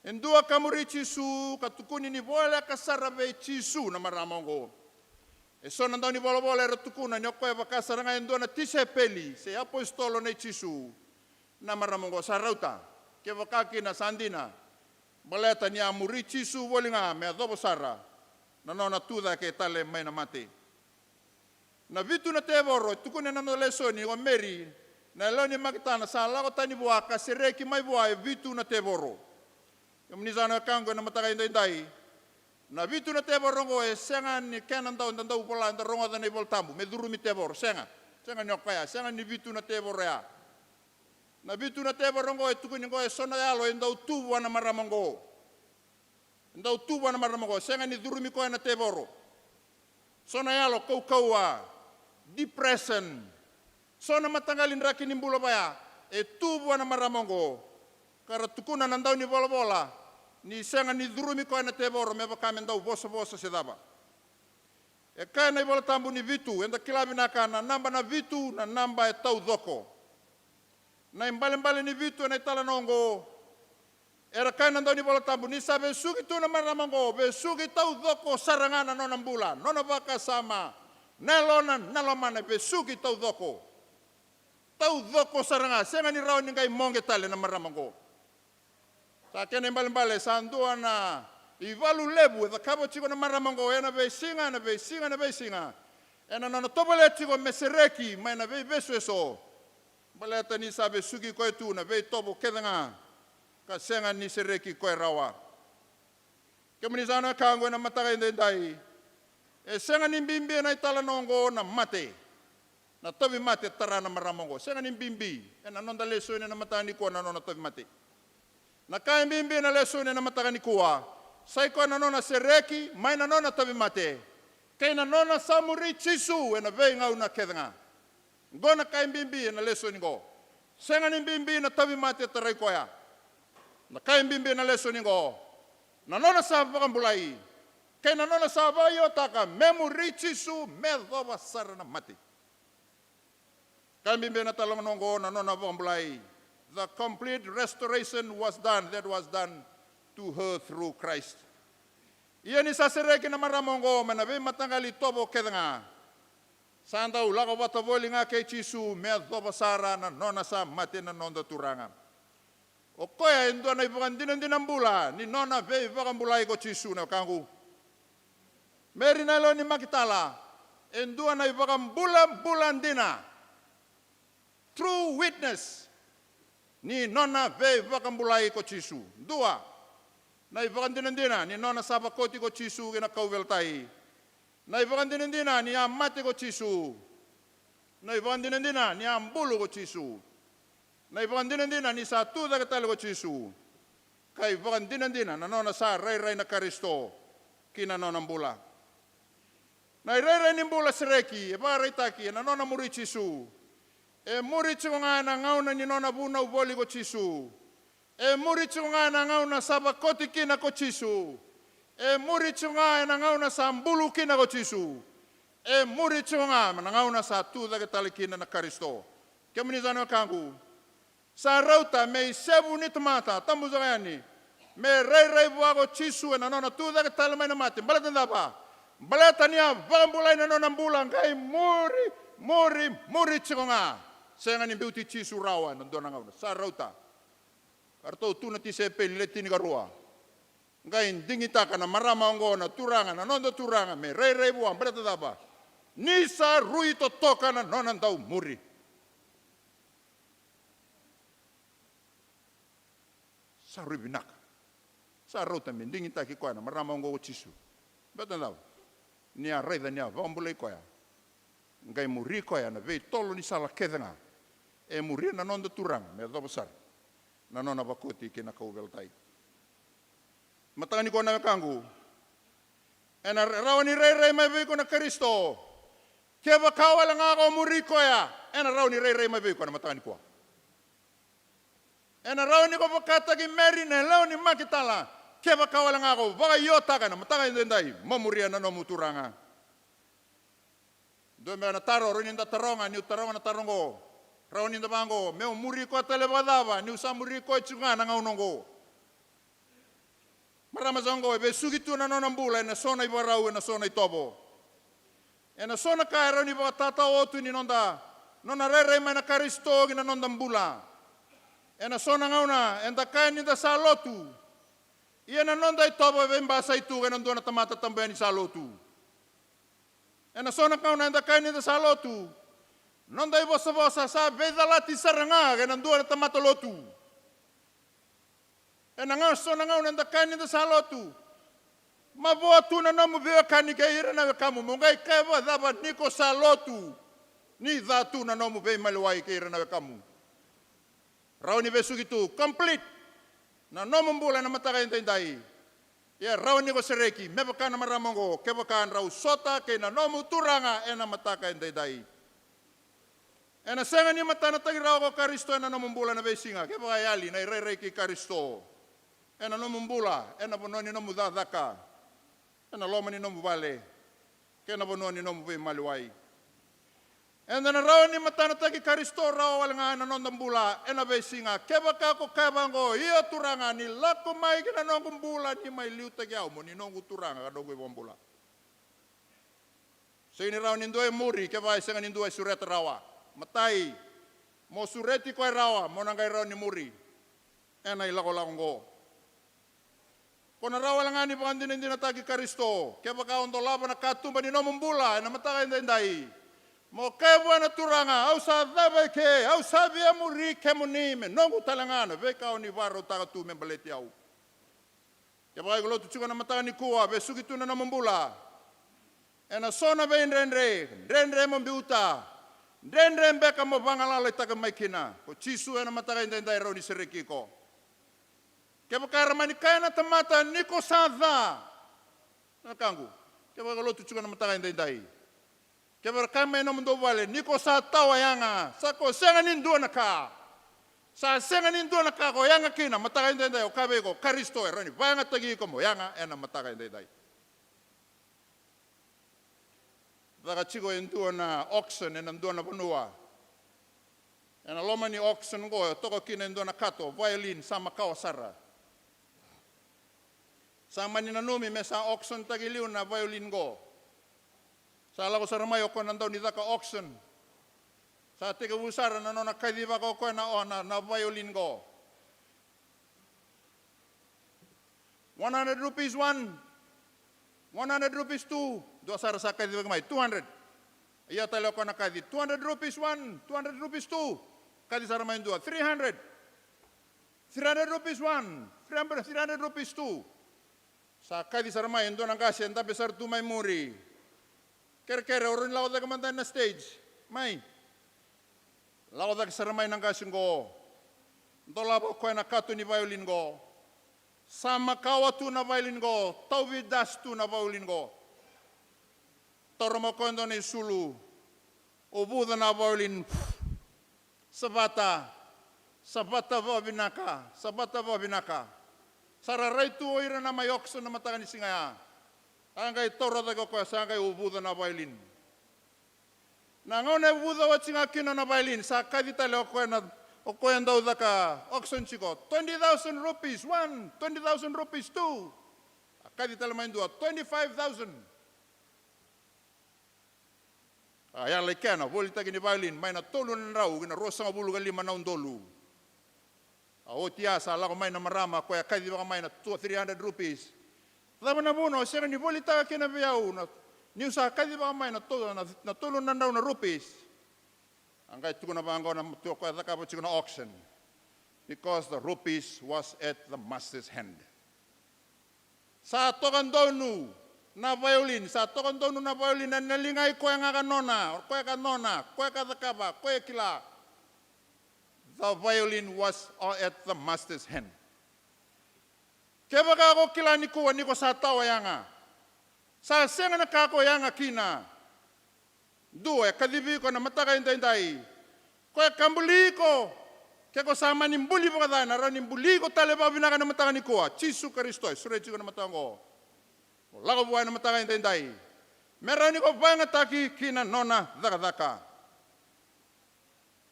endua kamuri chisu katukuni ni bola kasarabe chisu na maramongo e sona ndani bola bola tukuna nyoko eba kasaranga endua na tisepeli se apostolo ne chisu na maramongo sarauta ke wakaki na sandina baleta ni amuri chisu wolinga me adobo sara na nona tuda ke tale mai na mate na vitu na tevoro tukune na lesoni o Mary na loni makitana sa lago tani bua ka sereki mai bua vitu na tevoro yomnizana kango na mataka indai na vitu na tevoro go e senga ni kenan ndau pola ndarongo da ne voltambu me durumi tevoro senga nyokaya senga ni vitu na tevoro ya na vitu na tevoro go e tukuni go e sona yalo ndau tubu na maramongo senga ni durumi ko na tevoro sona yalo kaua depression sona matangalin rakini mbulo baya e tubu na maramongo kara tukuna na ndau ni bola ni senga ni durumi ko na tevoro me bakame ndau bosa sedaba e kana ibola tambu ni vitu enda kilabi na kana namba na vitu na namba e tau doko na imbale ni vitu na itala nongo era kana ndau ni bola tambu ni sabe sugi tu na maramongo be sugi tau doko sarangana nona mbula nona baka sama nelona nalomana be sugi tau doko saranga senga ni raw ni ngai monge tale na maramongo sa kene imbale sandua na ivalu lebu da kabo chiko na maramongo ena be singa ena nona tobole chiko mesereki mai na be beso baleta ni sabe sugi ko tu na be tobo kedanga ka senga ni sereki ko rawa kemunizana kango na mataka ndai e senga ni bimbi na itala nongo na mate na tobi mate tara na maramongo senga ni bimbi ena nonda leso na matani ko na nona tobi mate na kai bimbi na leso na mataka ni kuwa sai ko na nona sereki mai na nona tobi mate kai na nona samuri chisu ena ve ngau na kedanga gona kai bimbi na leso ni go senga ni bimbi na tobi mate tara ko ya na kai bimbi na leso ni go na nona sa bakambulai kai na nona sa ba yotaka memori chisu medho basara na mate kai bimbi na talong nongo na nona bakambulai the complete restoration was done to her through Christ iya ni sa sereki na maramongo manabe matangali tobo kedanga sanda ulago bata bolinga ke chisu medho basara na nona sa mate na nonda turanga o koya endo na ibukan dinambula ni nona ve ibakambulai ko chisu na kangu Mary na lo ni makitala endo na ibukan bulan dina true witness ni nona ve ibakambulai ko chisu dua na ibukan dinandina ni nona sabakoti ko chisu gina kauveltai na ibukan dinandina ni amate ko chisu na ibukan dinandina ni ambulu ko chisu na ibukan dinandina ni satu da katalo ko chisu Kai vakan dina na nona sa rai na Karisto kina nona bula. Na rai ni bula sereki e ba rai taki na nona muri Chisu. E muri tsunga na ngauna ni nona buna uboli ko Chisu. E muri tsunga na ngauna saba koti kina ko Chisu. E muri tsunga na ngauna sa mbulu kina ko Chisu. E muri tsunga na ngauna sa tu daga talikina na Karisto. Kemuni zana kangu. Sa rauta me sebu ni tomata tambu zagani. Me rai buago Chisu na nona tu daga talimai na mati. Balatan dapa. Balatania vambulai na nona mbula ngai muri tsunga. Senga ni beauty Chisu rawa na dona ngauna. Sa rauta. Arto tuna ti sepe leti ni garua. Ngai dingita kana marama ngona turanga na nondo turanga me rai buang balatan dapa. Nisa rui to toka na nona ndau muri. Sa rui binaka. Sa rauta me dingita ki koina marama ngona Chisu. Balatan dapa. Nia reida nia vambulai koia. Ngai muri koia na vei tolo ni sala kedanga. E muri na nondo turanga me do besar. Na nona bakoti kina kauvel tai. Matangani ko na kangu. Ena rawani rei mai vei ko na Kristo. Keba kawala ngako muri koia. Ena rawani rei mai vei ko na matangani ko. Ena rawani ko pakata ki meri ne lawani makitala. Keba kawala ngako baka yota kana matangani dendai mamuria na nomu turanga. Do me na taro ro ninda taronga ni taronga na tarongo. Rawani nda bango me muri ko tele badava ni usa muri ko tsunga na ngaunongo. Marama zongo e be sugitu na nona mbula na sona i barau na sona i tobo. E na sona ka ro ni ba tata otu ni nonda. Nona rere mai na Karisto na nonda mbula. E na sona ngauna enda kai ni da salotu. Ia na nonda i tobo e mbasa i tu na ndona tamata tambani salotu. E na sona kauna enda kai ni da salotu. Nonda i vosa sa vedalati saranga ke na ndona tamata lotu. E na ngau sona ngau enda kai ni da salotu. Ma voa tu na nomu veo kani ke ira na kamu mongai keva dava niko salotu. Ni dha tu na nomu vei maluai ke ira na kamu. Rauni vesu gitu complete. Na nomu mbula na mataka indai. Ya rauni ko sereki mebaka na maramongo kebaka rau sota ke na nomu turanga e na mataka indai. E na senga ni matana tagi rau ko Karisto e na nomu mbula na vesinga kebaka yali na rei ki Karisto. E na nomu mbula e na bononi nomu dhaka. E na loma ni nomu vale. Ke na bononi nomu vei maluai. E na rau ni matana tagi Karisto rau walanga na nonda mbula e na vesinga kebaka ko kebango ia turanga ni lako mai ke na nongu mbula ni mai liu tagi au mo ni nongu turanga ka dogo mbula. So ini rau ni ndoe muri kebaka senga ni ndoe sureta rawa. Matai mo sureti ko rawa mo nangai rau ni muri. E na ilako ngo. Kona rawa langa ni pangandin na tagi Karisto kebaka ondo laba na katumba ni nomu mbula e na mataka indai. Mo kewa na turanga au sa dava ke au sa via muri ke munime nongu talangana ve ka oni varo taga tu me baleti au. Ke ba golo tu tsuga na matanga ni kuwa ve sugitu na mbula. E na sona ve renre mo biuta. Renre mbeka mo bangala le taga maikina. Ko Chisu e na matanga indai ro ni sereki ko. Ke ba karamani kana tamata niko sadha. Na kangu. Ke ba golo tu tsuga na matanga indai. Kebara kame no mundo vale niko sa tawa yanga sako senga nindu na ka sa senga nindu na ka ko yanga kina mataka indai o kabe ko Karisto e roni vanga tagi ko mo yanga ena mataka indai daga chigo endu na auction ena ndu na bonua ena loma ni auction go toko kina endu na kato violin sama kawasara sama ni nanomi mesa auction tagi liu na violin go. Sa ko saramay ko nandaw ni daka auction. Sa tiga usara na nona kaidiba ko na violin go. 100 rupees one. 100 rupees two. Do sara sa kaidiba kamay 200. Iya talo ko na kaidi 200 rupees one, 200 rupees two. Kadi saramay dua 300. 300 rupees one, 300 rupees two. Sa kadi saramay ndo nang kasi enda besar tu may muri. Kere orang lawa daga mantan na stage, mai. Lawa daga saramay nang kasing go. Ndo labo ko na kato ni violin go. Sama kawa tu na violin go, tauvi das tu na violin go. Toromo kondo ni sulu, ubuda na violin, sabata vabinaka. Sararai tu oira na mayokso na mataka ni singaya. Angay toro da ko sangay ubuda na violin. Nangone ubuda wa singa kino na violin, sa kadita le ko na o daw daka auction chiko 20,000 rupees one, 20,000 rupees two. Kadita le main dua 25,000. Ayan le kana volita gini violin may na tolu na raw gina rosa nga bulu lima na undolu. O tiasa la ko may na marama ko kadita ka may na 300 rupees. Tama na buno siya ni volita kina biyaw na niu sa kadita ka may na tolu na raw na rupees. Angkai tukuna bangko na tuko at kapo tukuna auction, because the rupees was at the master's hand. Sa tokan donu na violin na nalingay ko ang kanona, ko kanona, ko kadakaba, ko kila. The violin was at the master's hand. Kaya baka ako kila ni ko sa tawa yanga. Sa senga na kako yanga kina. Dua kadibi ko na mataka inday ko kambuli ko ke ko sama nimbuli pa kada na nimbuli ko taleba binaka na mataka ni ko Jesu Kristo sure ko na mataka ko lago buhay na mataka inday meron ni ko banga taki kina nona daka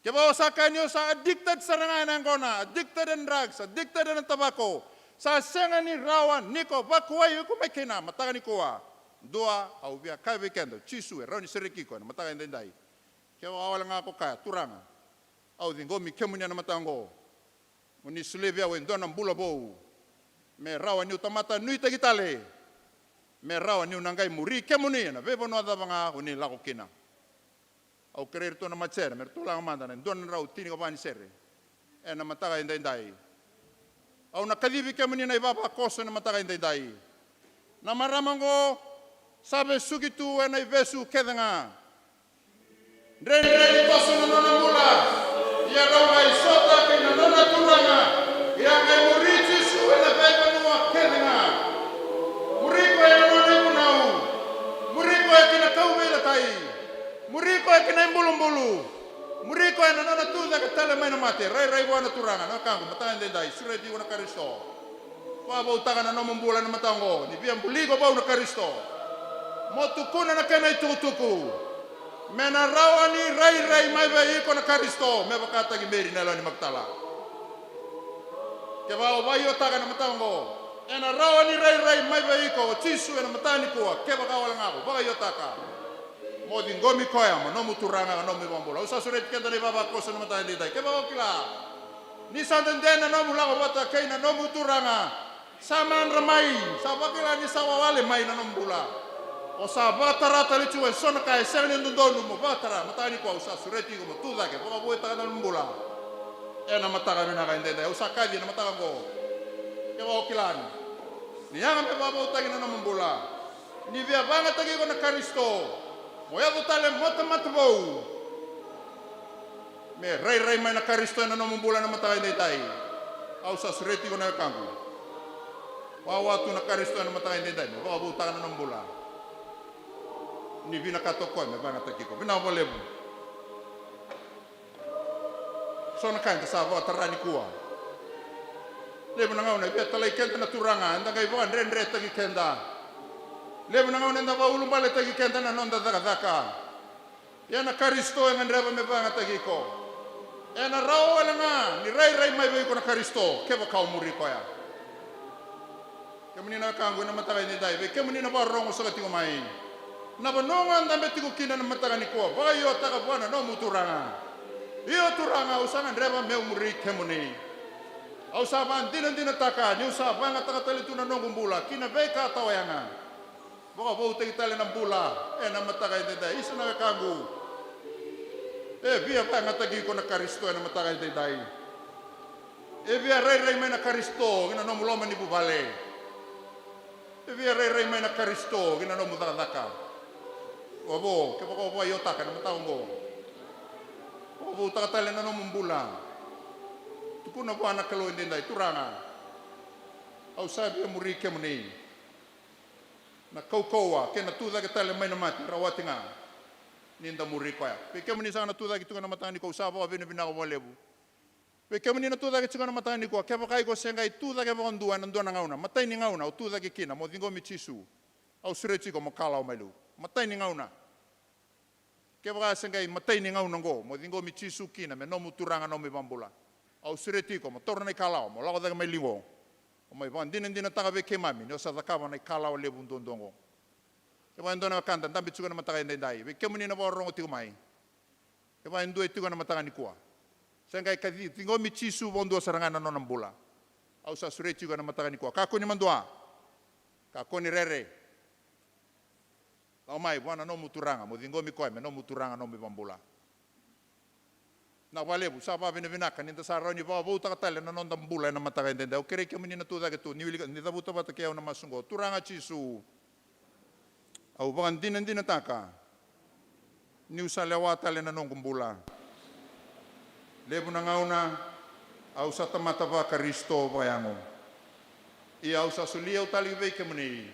ke ba osaka niyo sa addicted sa rangan ngona addicted in drugs addicted in tobacco sa senga ni rawan niko bakuay ko may kina mataka ni ko Dua au bia kai weekend chisu roni seriki ko na mataka ndai ke wala nga ko ka turanga au dingo mi kemunya na matango muni sulebia we ndona mbula bo me rawa ni utamata nui tagitale me rawa ni unangai muri kemuni na bebo no adabanga uni la ko kina au querer to na macera mer tula manda na ndona raw tini ko bani sere e na mataka ndai au na kadibi kemuni na ibaba koso na mataka ndai na maramango sabe sugitu na ivesu kedanga ndrende koso na nona mula ya rawa isota kina nona turanga ya ngai murichi su na beba no kedanga muriko ya nona kunau muriko ya kina kaubela tai muriko ya kina mbulu muriko ya nona tuza katale mai na mate rai wana turanga na kangu matanda ndai sureti wana Kristo wa ba utaka na nomo mbula na matango ni bia mbuliko ba na Kristo motukuna na kena itutuku mena rawani rai mai ba iko na Kristo me bakata gimeri na ni magtala ke ba ba yo taka na matango ena rawani rai mai ba iko chisu na matani ko ke ba ka wala ngako ba yo taka modi ngomi koya mo no muturanga no mi bambola usa suret kenda ni baba ko sa matani dai ke ba kila ni sandendena no mula ko bata kaina no muturanga saman ramai sabakila ni sawawale mai na nombula o sa batara tali chue sona kai sene ndonu mo batara matani ko usa sureti ko tuda ke ko boy ta na nombula e na mataka na ka ndenda usa kadi na mataka ko ke ba kilani ni yanga me baba utagi na nombula ni via banga tagi ko na Kristo mo ya butale motamatbo me rai mai na Kristo na nombula na mataka ndai au sa sureti ko na kangu wawa tu na Kristo na mataka ndai mo baba utagi na nombula ni vina katoko me banga takiko vina volebu sona kanta sa vo tarani kuwa lebu na ngauna bia talai kenta na turanga anda ngai vo andre tagi kenda lebu na ngauna nda va ulumbale tagi kenta na nonda daka ya na Kristo yang andre me banga takiko ena rawa nga ni rai mai be ko na Kristo ke ba ka umuri ko ya kemuni na kangu na mataka ni dai be kemuni na ba rongo sa tingo mai na banonga ndambe tiku kina na mataka ni ko ba yo taka bwana no muturanga iyo turanga usanga ndreba me umuri kemuni au saban dina taka ni usaba nga taka tali tuna no ngumbula kina be ka tawayanga boka bo te tali na mbula na mataka ide isa na kangu via pa nga tagi ko na Kristo na mataka ide dai via rai mai na Kristo ina no muloma ni bubale via rai mai na Kristo ina no mudadaka obo ke poko bo yo taka na matango obo taka tale na no mumbula tukuna bo anak kalo ndai turanga Au sabi e muri ke muni. Na kaukoa, ke na tuda ke tale mai na mati, rawatinga. Ninda muri koia. Pe ke muni sana tuda ke tuka na matani ko usapa wa vina vina ko walebu. Pe ke muni na tuda ke tuka na matani ko, ke wakai ko sengai tuda ke wakondua na ndua na ngauna. Matai ni ngauna, o tuda ke kina, mo dingo mi chisu. Au sureti ko mo kala o mailu. Matai ni ngauna. Ke wakai sengai matai ni ngauna ngo, mo dingo mi chisu kina, me no muturanga no mi bambula. Au sureti ko mo torna i kala o, mo lago daga mai lingo. O mai van dina taga ve ke mami, no sa takava na kala o lebu ndondongo. E vai ndona kanta, ndambi tsuga na mataga ndai. Ve ke muni na wa rongo tiku mai. E vai ndue tiku na mataga ni kua. Sengai ka tingo mi chisu bondo sarangana no nambula. Au sa sureti tiku na mataga ni kua. Ka koni mandua. Ka koni rere. O mai wana no muturanga, mo dingo mi koe me no muturanga no mi bambula. Na walebu sa va vina vinaka ninda sa roni va vuta katale na non dambula na mataga ndenda. O kere ke muni na tuda ke tu ni da vuta vata ke na masungo. Turanga chisu. Au vangan dina taka. Ni usale wata le na non kumbula. Lebu na ngauna au sa tamata va Kristo vayango. I au sa sulia utali ve ke muni.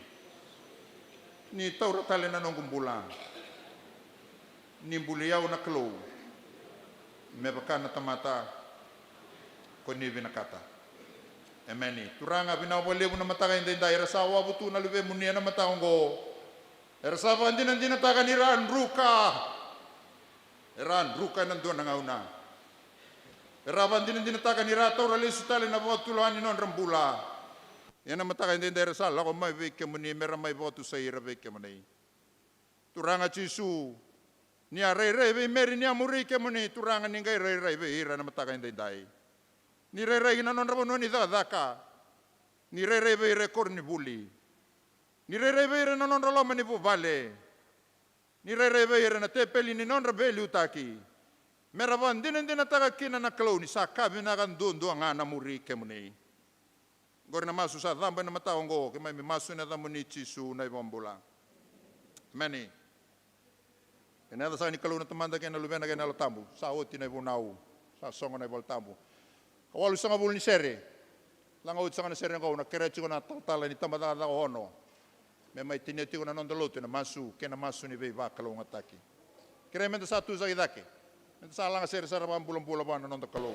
Ni taura tale na non kumbula. Ni buliau na klo. Me bakana tamata ko ni vinakata. Emeni. Turanga vina walebu na mataga ndenda ira sa wa butu na luve muni na mataongo. Ersa vandina taka ni ran ruka. Ran ruka nan do na ngauna. Era vandina taka ni rata ora lesu tale na votu lo ani non rambula. Yana mataka ndenda ersa la ko mai veke muni mera mai votu sai ra veke muni. Turanga chisu. Ni a rei ve meri ni amuri ke muni turanga ni ngai rei ve ira na mataka ndendai. Ni rei na non rabo ni daka. Ni rei ve rekor ni buli. Ni rere na non raloma ni vale. Ni rere na te peli ni non rabeli utaki. Meravan dina taga kina na klau ni sa kabi na kan dondo nga na muri ke muni. Gor na masu sa dhamba na mataongo ke mai masu na dhamuni chisu na ibambula. Mani. Kena da sa ni klau na tamanda ke na lubena ke na lotambu. Sa oti na ibunau. Sa songo na iboltambu. Kawalu sanga bul ni sere. Langa uti sanga na sere ngau na kere chiko na tatala ni tamada da ono. Me mai tine tiko na nonda lotu na masu, ke na masu ni vei vaka lau ngataki. Kira menta sa tu zaki dake. Menta sa langa sere sara bulan na nonda kalau.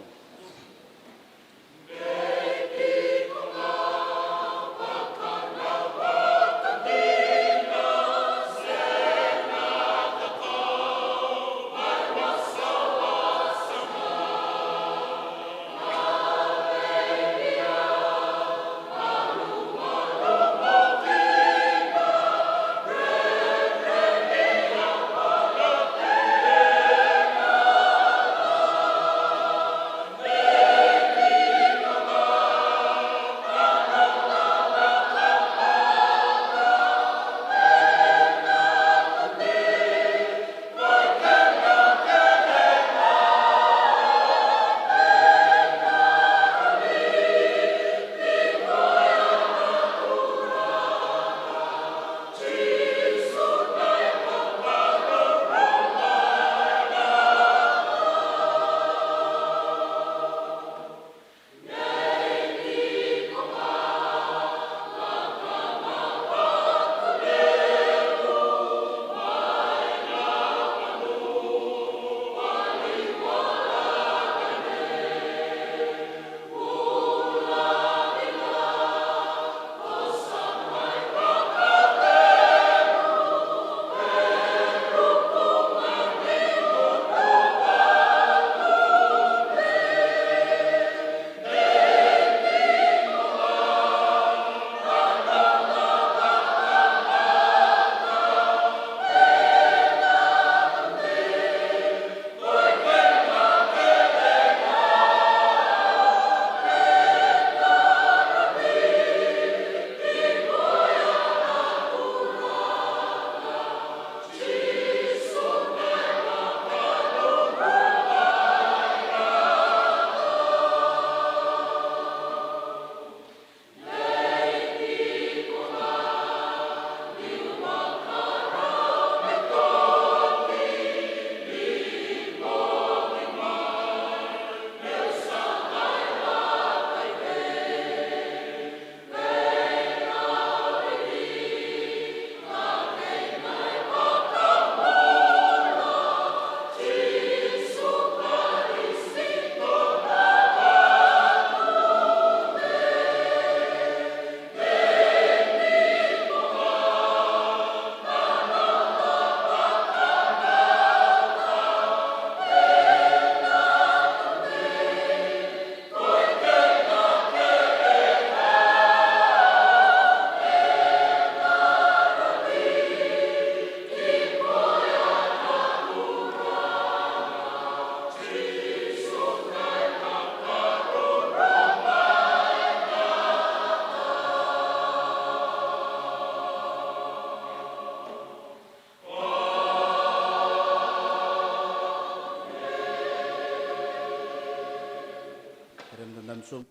Talsum.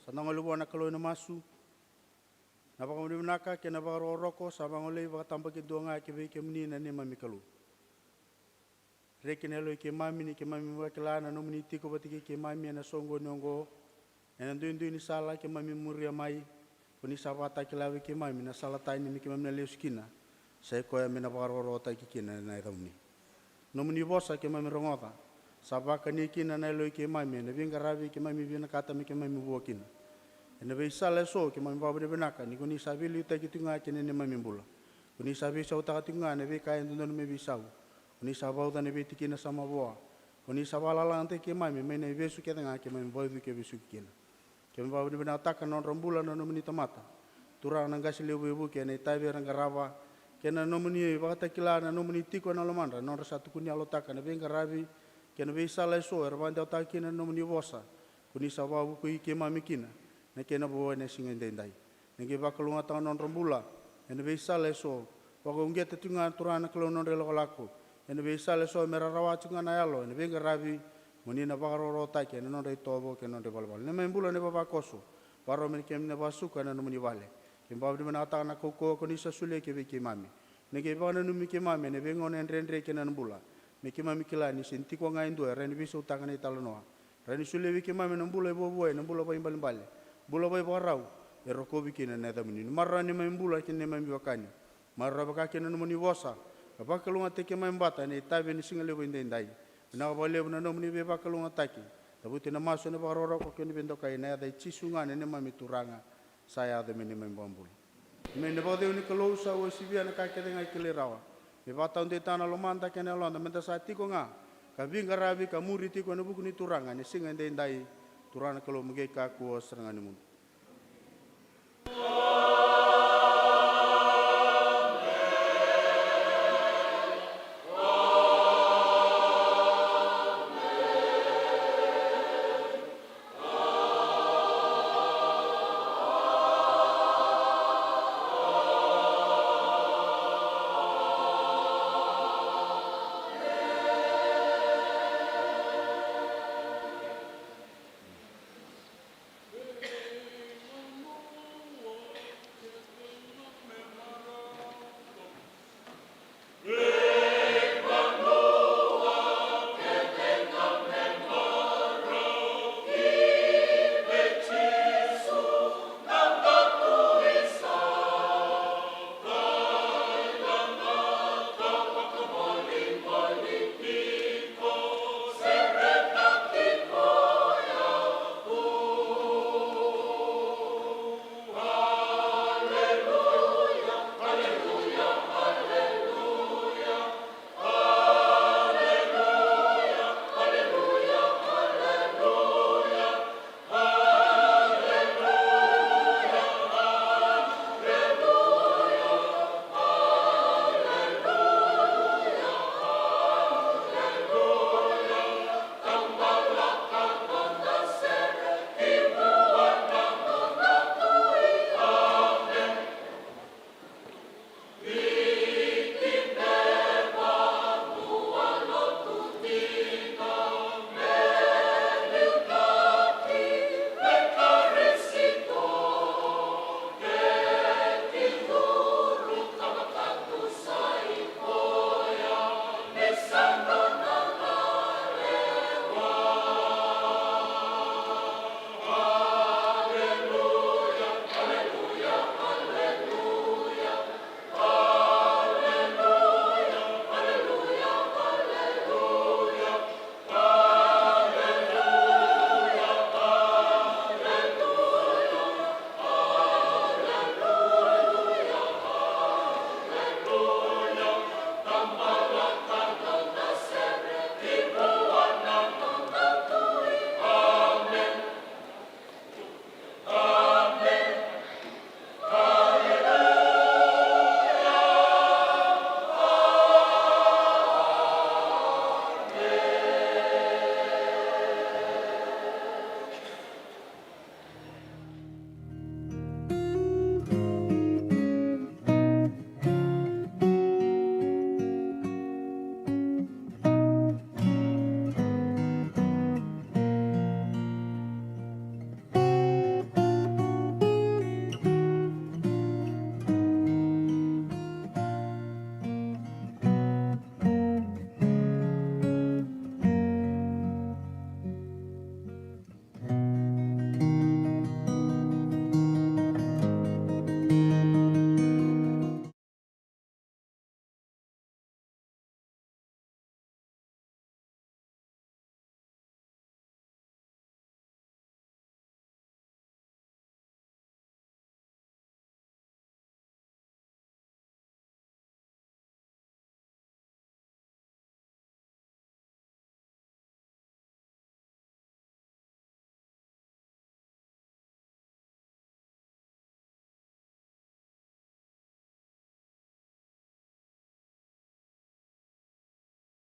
Sanangolu wana kalau na masu. Napakamudi manaka ke napakaroroko sabangole vakatampa ke duanga ke veke menina ne mami kalu. Rekinelo ke mami ni ke mami wakilana no meniti ko batiki ke mami na songo nongo. Ena duindu ni sala ke mami muria mai. Kuni sabata ke lawe ke mami na sala taini ni ke mami na leuskina. Saya koya me napakarorota ke kina na irauni. No meni bosa ke mami rongota. Sabaka ni kina na lo ke mami na vinga ravi ke mami vina kata me ke mami buokina. Ena vei sala so ke mami babu de benaka ni kuni sabili uta ki tunga ke ne mami bula. Kuni sabi sa uta tunga ne ve kain tundo me visau. Kuni sabau ta ne ve tikina sama boa. Kuni sabala lante ke mami me ne vesu ke tanga ke mami babu ke vesu kina. Ke mami babu de benaka ka non rombula no meni tamata. Turang nangasi lebu ke ne tabe rangarava ke na no meni vakata kila na no meni tiko na lomandra non rasa tukuni alotaka ne venga ravi ke ne ve sala so ervanda uta kina no meni vosa. Kuni sabau ku ke mami kina. Na kena bawa na singa dendai. Nge bakalunga tangan non rombula. Ene beisa leso. Waka ungeta tunga turana kalau non relo kalako. Ene beisa leso merarawa tunga na yalo. Ene benga ravi. Munina bakaroro take. Ene non reitobo ke non rebalbal. Ne membula ne baba koso. Baro men kem ne basuka na numuni vale. Kem babu di mana ataka na koko konisa sule ke veki mami. Nge bana numi ke mami. Ene benga on rendre ke na nambula. Me ke mami kila ni sentiko ngai ndo. Reni bisa utaka na italonoa. Reni sule veki mami nambula ibo nambula pa imbalimbali. Bula bai barau e rokobi kina na damini marra ni membula kina membi wakani marra baka kina no moni wosa baka lunga teke membata ni tabe ni singa lebo indai na ba lebo na no moni be baka lunga taki tabuti na maso ne barora ko kini bendo kai na dai chisunga ne mami turanga saya de meni membambul me ne ba de ni kalau sa o sibia na ka ke ngai kilerawa me bata unde tana lomanda kena londa menta sa tiko nga ka vinga rabi ka muri tiko ne buku ni turanga ni singa indai turana kalau muge ka ku serangani mun